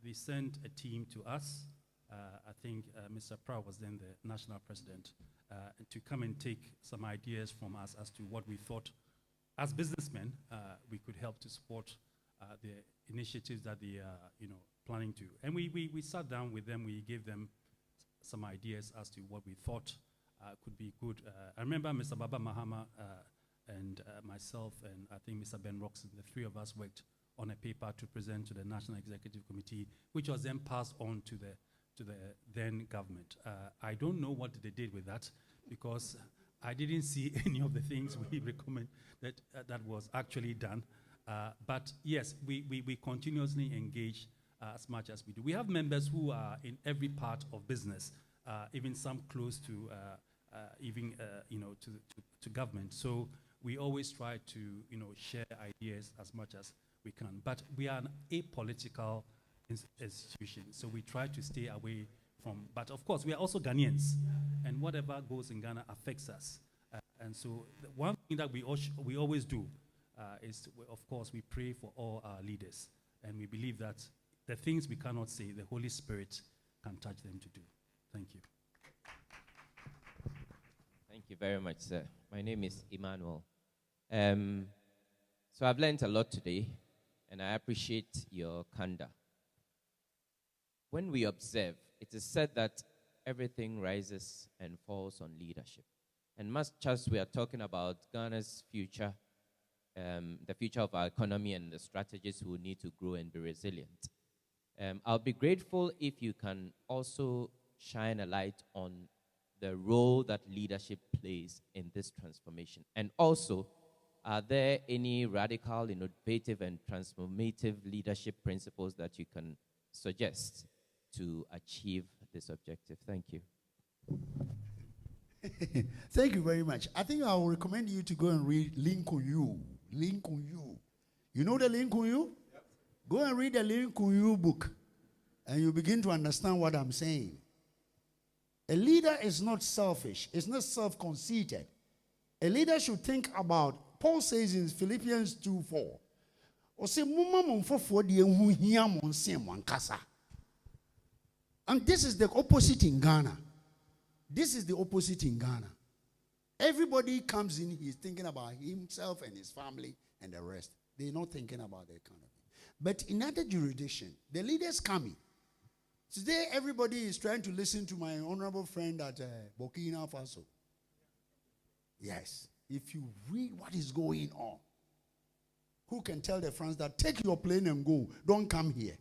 they sent a team to us. I think Mr. Prow was then the national president, to come and take some ideas from us as to what we thought as businessmen we could help to support the initiatives that they are planning to. And we sat down with them, we gave them some ideas as to what we thought could be good. I remember Mr. Baba Mahama and myself and I think Mr. Ben Roxon, the 3 of us worked on a paper to present to the National Executive Committee, which was then passed on to the then government. I don't know what they did with that because I didn't see any of the things we recommend that was actually done. But yes, we continuously engage as much as we do. We have members who are in every part of business, even some close to to government. So we always try to share ideas as much as we can. But we are an apolitical institution, so we try to stay away from. But of course, we are also Ghanaians, and whatever goes in Ghana affects us. And so the one thing that we always do is, of course, we pray for all our leaders, and we believe that the things we cannot say, the Holy Spirit can touch them to do. Thank you. Thank you very much, sir. My name is Emmanuel. So I've learned a lot today, and I appreciate your candor. When we observe, it is said that everything rises and falls on leadership. And much as we are talking about Ghana's future, the future of our economy and the strategies we need to grow and be resilient, I'll be grateful if you can also shine a light on the role that leadership plays in this transformation. And also, are there any radical, innovative, and transformative leadership principles that you can suggest to achieve this objective? Thank you. Thank you very much. I think I will recommend you to go and read Lincoln Yu. Lincoln Yu. You know the Lincoln Yu? Yep. Go and read the Lincoln Yu book, and you begin to understand what I'm saying. A leader is not selfish. It's not self-conceited. A leader should think about, Paul says in Philippians 2:4, and this is the opposite in Ghana. This is the opposite in Ghana. Everybody comes in, he's thinking about himself and his family and the rest. They're not thinking about the economy. But in other jurisdictions, the leaders come in. Today, everybody is trying to listen to my honorable friend at Burkina Faso. Yes. If you read what is going on, who can tell the France that take your plane and go, don't come here?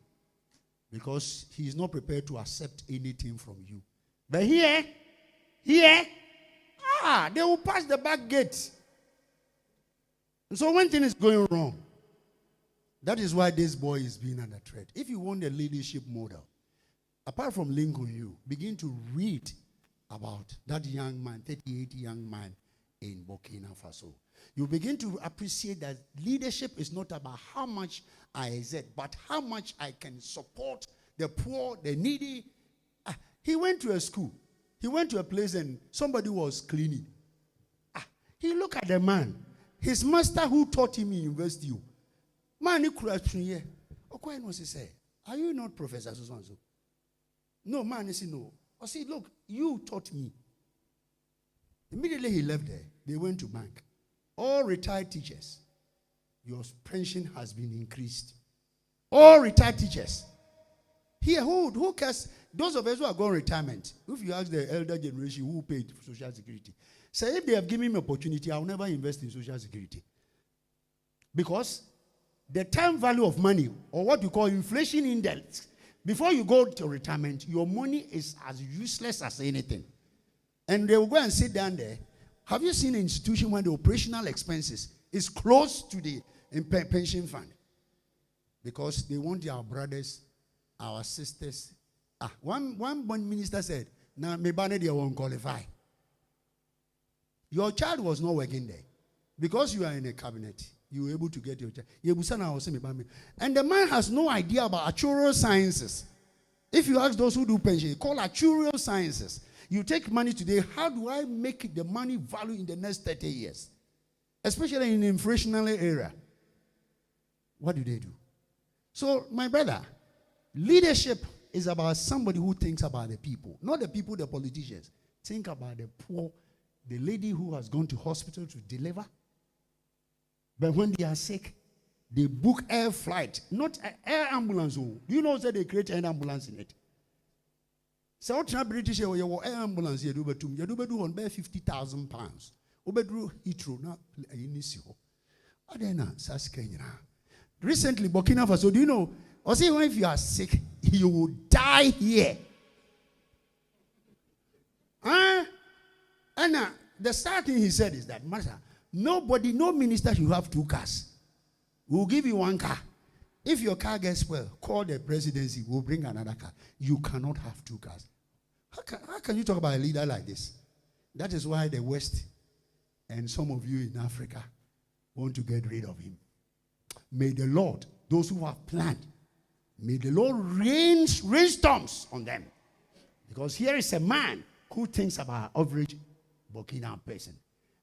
Because he is not prepared to accept anything from you. But here, they will pass the back gate. And so one thing is going wrong. That is why this boy is being under threat. If you want a leadership model, apart from Lincoln Yu, begin to read about that young man, 38 young man in Burkina Faso. You begin to appreciate that leadership is not about how much I exert, but how much I can support the poor, the needy. He went to a school. He went to a place and somebody was cleaning. He looked at the man. His master who taught him in university. Man, he crashed here. Okay, no, he said, are you not Professor so-and-so? No, man, he said, no. I said, look, you taught me. Immediately he left there. They went to bank. All retired teachers, your pension has been increased. All retired teachers. Here, who cares? Those of us who are going retirement, if you ask the elder generation who paid for Social Security, say if they have given me opportunity, I will never invest in Social Security. Because the time value of money, or what you call inflation index, before you go to retirement, your money is as useless as anything. And they will go and sit down there. Have you seen an institution where the operational expenses is close to the pension fund? Because they want our brothers, our sisters. One minister said, "Now, maybe they won't qualify." Your child was not working there. Because you are in a cabinet, you were able to get your child. And the man has no idea about actuarial sciences. If you ask those who do pension, they call actuarial sciences. You take money today, how do I make the money value in the next 30 years? Especially in the inflationary era. What do they do? So, my brother, leadership is about somebody who thinks about the people. Not the people, the politicians. Think about the poor, the lady who has gone to hospital to deliver. But when they are sick, they book air flight, not air ambulance. Do you know that they create an ambulance in it? So what British air ambulance you do on bare 50,000 pounds. Obedru Heathrow na initio. Adena Saskenya. Recently, Burkina Faso, do you know? Or say if you are sick, you will die here. And the sad thing he said is that, Master, nobody, no minister should have 2 cars. We'll give you 1 car. If your car gets spoiled, call the presidency. We'll bring another car. You cannot have 2 cars. How can you talk about a leader like this? That is why the West and some of you in Africa want to get rid of him. May the Lord, those who have planned, may the Lord rain storms on them. Because here is a man who thinks about average Burkina person.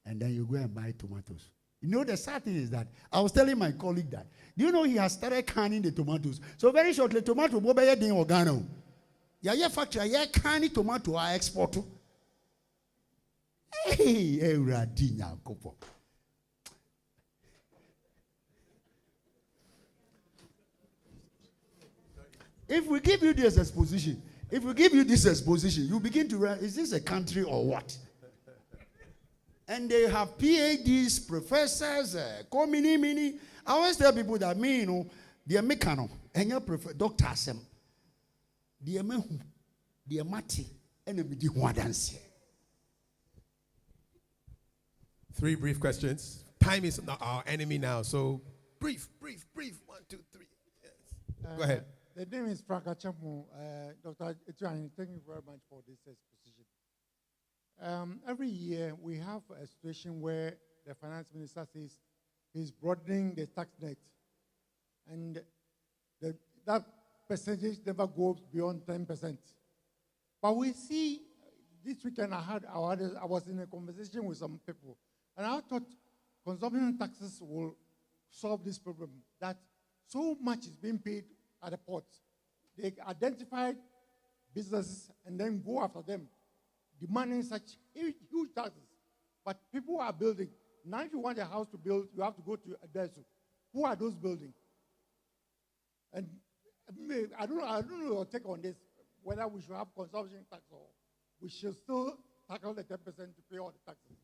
And then you go and buy tomatoes. You know, the sad thing is that I was telling my colleague that, do you know he has started canning the tomatoes? So very shortly, tomato will be in Organo. Yeah, factory, yeah, canning tomato I export to. Hey, Radina Kopo. If we give you this exposition, you begin to realize, is this a country or what? And they have PhDs, professors, mini. I always tell people that me, they are mechano, and your doctors, they are mehu, they are mati, and they be one dance. 3 brief questions. Time is not our enemy now, so brief. 1, 2, 3. Yes. Go ahead. The name is Frank Achamu. Dr. ATUAHENE, thank you very much for this exposition. Every year, we have a situation where the finance minister says he's broadening the tax net. And that percentage never goes beyond 10%. But we see, this weekend I was in a conversation with some people, and I thought consumption taxes will solve this problem, that so much is being paid at the ports. They identify businesses and then go after them, demanding such huge taxes. But people are building. Now if you want a house to build, you have to go to Adesu. Who are those building? And I don't know your take on this, whether we should have consumption tax or we should still tackle the 10% to pay all the taxes.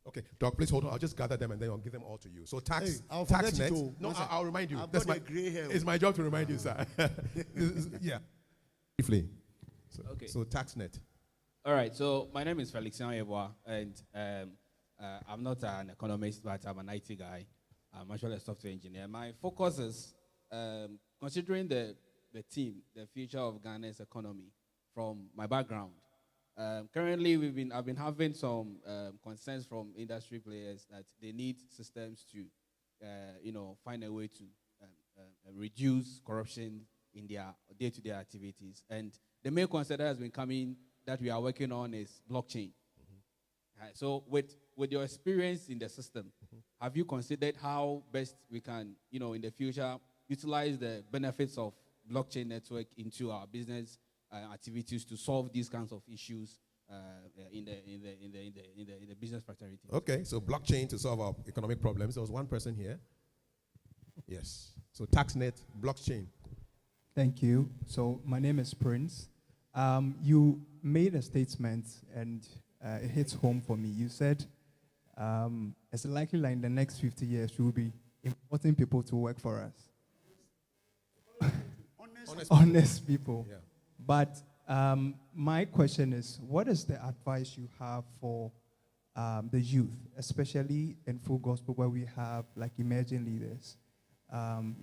Okay, Doc, please hold on. I'll just gather them and then I'll give them all to you. So tax net. No, I'll remind you. That's my gray hair. It's my job to remind you, sir. Yeah. Briefly. So tax net. All right. So my name is Felician Yeboah, and I'm not an economist, but I'm an IT guy. I'm actually a software engineer. My focus is considering the theme, the future of Ghana's economy, from my background. Currently, I've been having some concerns from industry players that they need systems to, find a way to reduce corruption in their day-to-day activities. And the main concern that has been coming that we are working on is blockchain. So with your experience in the system, have you considered how best we can, in the future, utilize the benefits of blockchain network into our business activities to solve these kinds of issues in the business fraternity? Okay, so blockchain to solve our economic problems. There was one person here. Yes. So TaxNet, blockchain. Thank you. So my name is Prince. You made a statement and it hits home for me. You said it's likely like in the next 50 years we will be importing people to work for us. Honest people. Yeah. But my question is, what is the advice you have for the youth, especially in full gospel where we have like emerging leaders,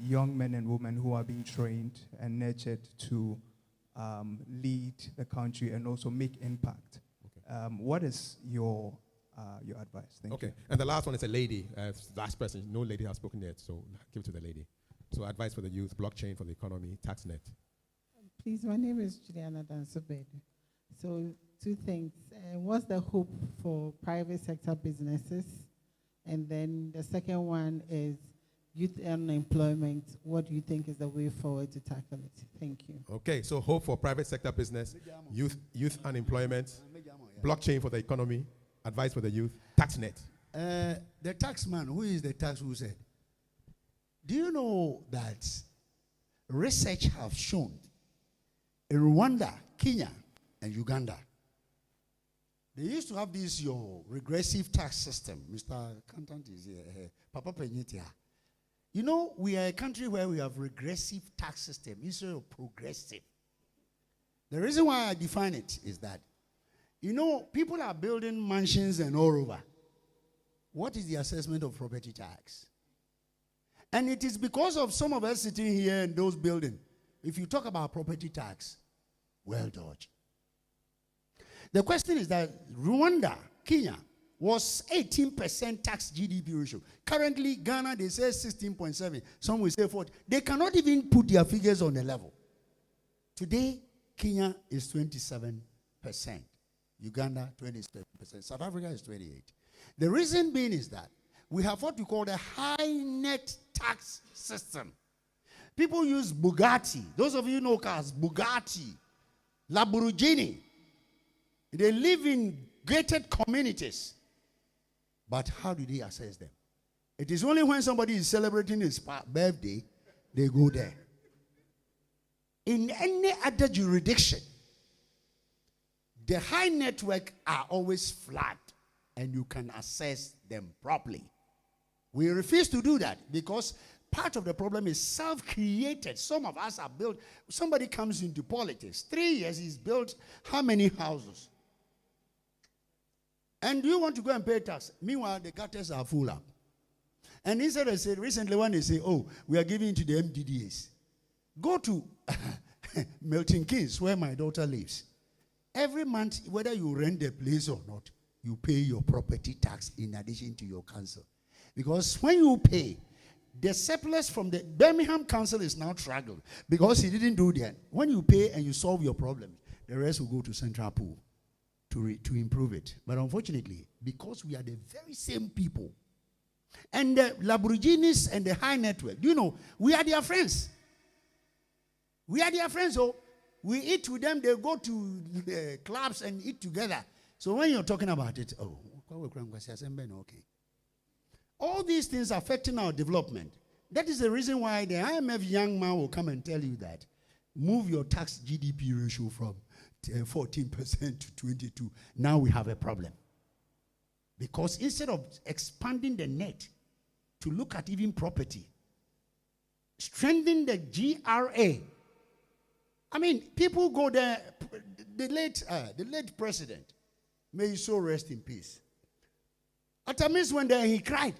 young men and women who are being trained and nurtured to lead the country and also make impact? Okay. What is your advice? Thank you. And the last one is a lady. Last person. No lady has spoken yet, so give it to the lady. So advice for the youth, blockchain for the economy, TaxNet. Please, my name is Juliana Dansobed. So 2 things. What's the hope for private sector businesses? And then the second one is youth unemployment. What do you think is the way forward to tackle it? Thank you. Okay, so hope for private sector business, youth unemployment, blockchain for the economy, advice for the youth, TaxNet. The taxman, who is the tax who said, do you know that research have shown in Rwanda, Kenya, and Uganda, they used to have this regressive tax system. Mr. Accountant is here. Papa Penyitia. You know, we are a country where we have regressive tax system instead of progressive. The reason why I define it is that You know, people are building mansions and all over. What is the assessment of property tax? And it is because of some of us sitting here in those buildings. If you talk about property tax, well dodged. The question is that Rwanda, Kenya, was 18% tax GDP ratio. Currently, Ghana, they say 16.7. Some will say 40. They cannot even put their figures on a level. Today, Kenya is 27%. Uganda, 27%. South Africa is 28%. The reason being is that we have what we call the high net tax system. People use Bugatti. Those of you who know cars, Bugatti, Lamborghini. They live in gated communities. But how do they assess them? It is only when somebody is celebrating his birthday, they go there. In any other jurisdiction, the high network are always flat and you can assess them properly. We refuse to do that because part of the problem is self-created. Some of us are built. Somebody comes into politics. 3 years, he's built how many houses? And you want to go and pay tax. Meanwhile, the gutters are full up. And instead of saying, recently when they say, oh, we are giving to the MDDAs. Go to Milton Keynes, where my daughter lives. Every month, whether you rent the place or not, you pay your property tax in addition to your council. Because when you pay, the surplus from the Birmingham Council is now struggled because he didn't do that. When you pay and you solve your problem, the rest will go to Central Pool to improve it. But unfortunately, because we are the very same people, and the Lamborghinis and the high network, you know, we are their friends. We are their friends, so we eat with them, they go to the clubs and eat together. So when you're talking about it, oh, okay. All these things affecting our development. That is the reason why the IMF young man will come and tell you that move your tax GDP ratio from 14% to 22%. Now we have a problem. Because instead of expanding the net to look at even property, strengthening the GRA. I mean, people go there. The late president, may his soul rest in peace. At a miss one day, he cried.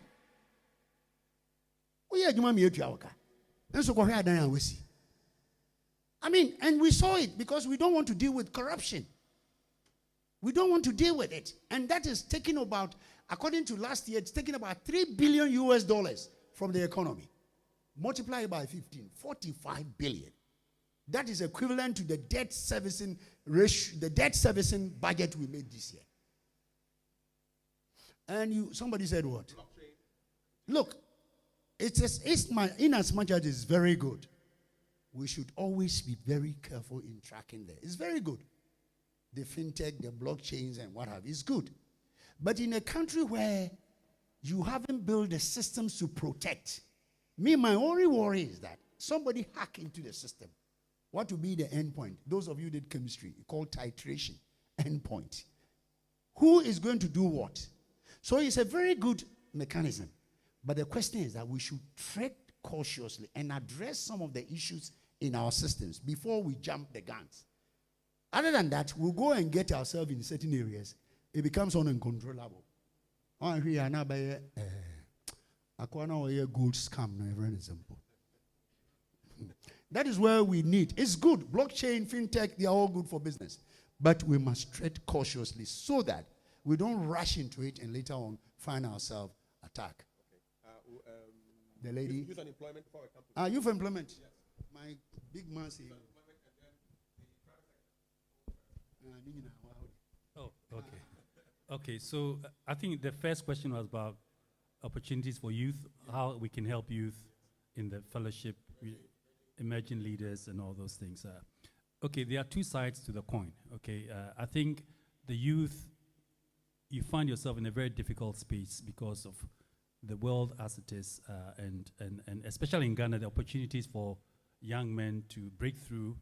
I mean, and we saw it because we don't want to deal with corruption. We don't want to deal with it. And that is taking about, according to last year, it's taking about $3 billion US from the economy. Multiply it by 15, 45 billion. That is equivalent to the debt servicing ratio, the debt servicing budget we made this year. And somebody said what? Look, in as much as it's very good, we should always be very careful in tracking that. It's very good. The fintech, the blockchains, and what have you, is good. But in a country where you haven't built the systems to protect, my only worry is that somebody hack into the system. What will be the endpoint? Those of you who did chemistry, called titration, endpoint. Who is going to do what? So it's a very good mechanism. But the question is that we should tread cautiously and address some of the issues in our systems before we jump the guns. Other than that, we'll go and get ourselves in certain areas. It becomes uncontrollable. Gold scam, very simple. That is where we need. It's good. Blockchain, fintech, they are all good for business. But we must tread cautiously so that we don't rush into it and later on find ourselves attacked. Okay. The lady. Youth unemployment for a company. Youth employment. Yes. My big man says. Oh, okay. Okay, so I think the first question was about opportunities for youth, how we can help youth in the fellowship, emerging leaders and all those things. Okay, there are two sides to the coin. Okay, I think the youth, you find yourself in a very difficult space because of the world as it is, and especially in Ghana, the opportunities for young men to break through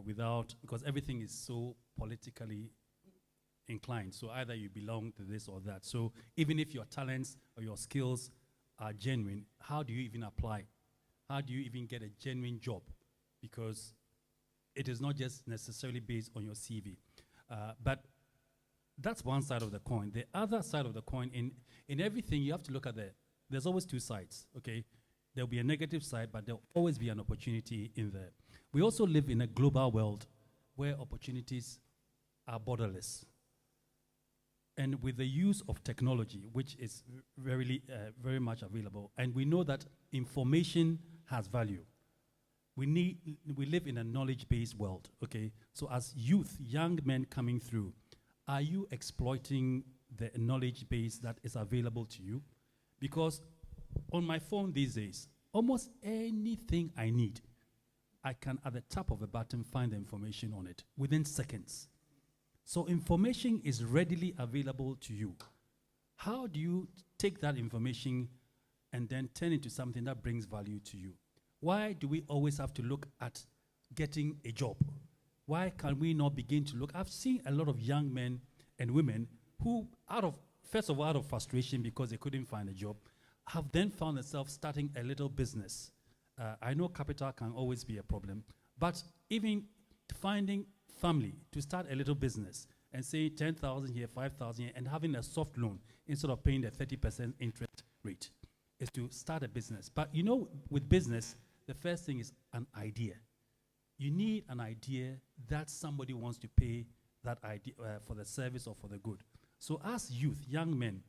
because everything is so politically inclined. So either you belong to this or that. So even if your talents or your skills are genuine, how do you even apply? How do you even get a genuine job? Because it is not just necessarily based on your CV. But That's one side of the coin. The other side of the coin, in everything, you have to look at there's always two sides, okay? There'll be a negative side, but there'll always be an opportunity in there. We also live in a global world where opportunities are borderless. And with the use of technology, which is very much available, and we know that information has value. We live in a knowledge-based world, okay? So as youth, young men coming through, are you exploiting the knowledge base that is available to you? Because on my phone these days, almost anything I need, I can, at the tap of a button, find the information on it within seconds. So information is readily available to you. How do you take that information and then turn it into something that brings value to you? Why do we always have to look at getting a job? Why can we not begin to look? I've seen a lot of young men and women who, first of all, out of frustration because they couldn't find a job, have then found themselves starting a little business. I know capital can always be a problem, but even finding family to start a little business and say 10,000 here, 5,000 here, and having a soft loan instead of paying the 30% interest rate is to start a business. But you know, with business, the first thing is an idea. You need an idea that somebody wants to pay that idea for the service or for the good. So as youth, young men,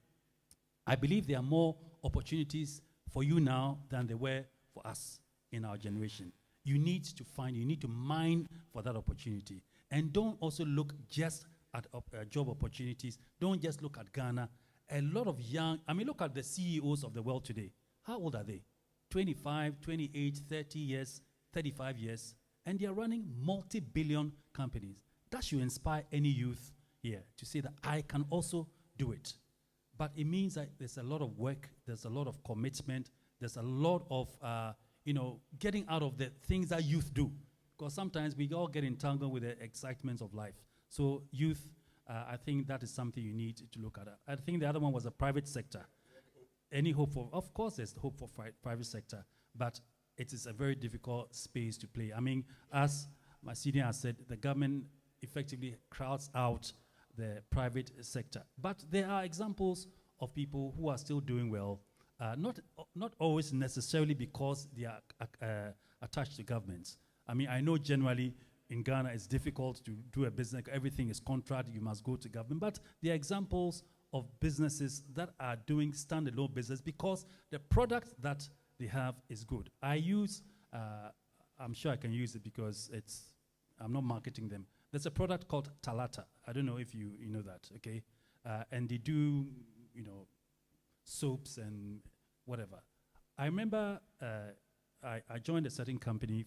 I believe there are more opportunities for you now than there were for us in our generation. You need to mine for that opportunity. And don't also look just at job opportunities. Don't just look at Ghana. A lot of look at the CEOs of the world today. How old are they? 25, 28, 30 years, 35 years. And they are running multi-billion companies. That should inspire any youth here to say that I can also do it. But it means that there's a lot of work, there's a lot of commitment, there's a lot of getting out of the things that youth do. Because sometimes we all get entangled with the excitements of life. So youth, I think that is something you need to look at. I think the other one was the private sector. Any hope for, of course there's hope for private sector, but it is a very difficult space to play. I mean, as my senior has said, the government effectively crowds out the private sector. But there are examples of people who are still doing well, not always necessarily because they are attached to governments. I mean, I know generally in Ghana it's difficult to do a business. Everything is contract. You must go to government. But there are examples of businesses that are doing standalone business because the product that they have is good. I use, I'm sure I can use it because I'm not marketing them. There's a product called Talata. I don't know if you know that, okay? And they do, soaps and whatever. I remember I joined a certain company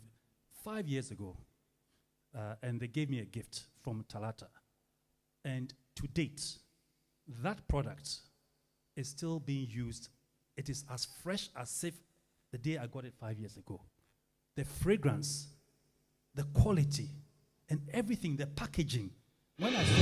5 years ago, and they gave me a gift from Talata. And to date, that product is still being used. It is as fresh as if the day I got it 5 years ago. The fragrance, the quality, and everything, the packaging. When I saw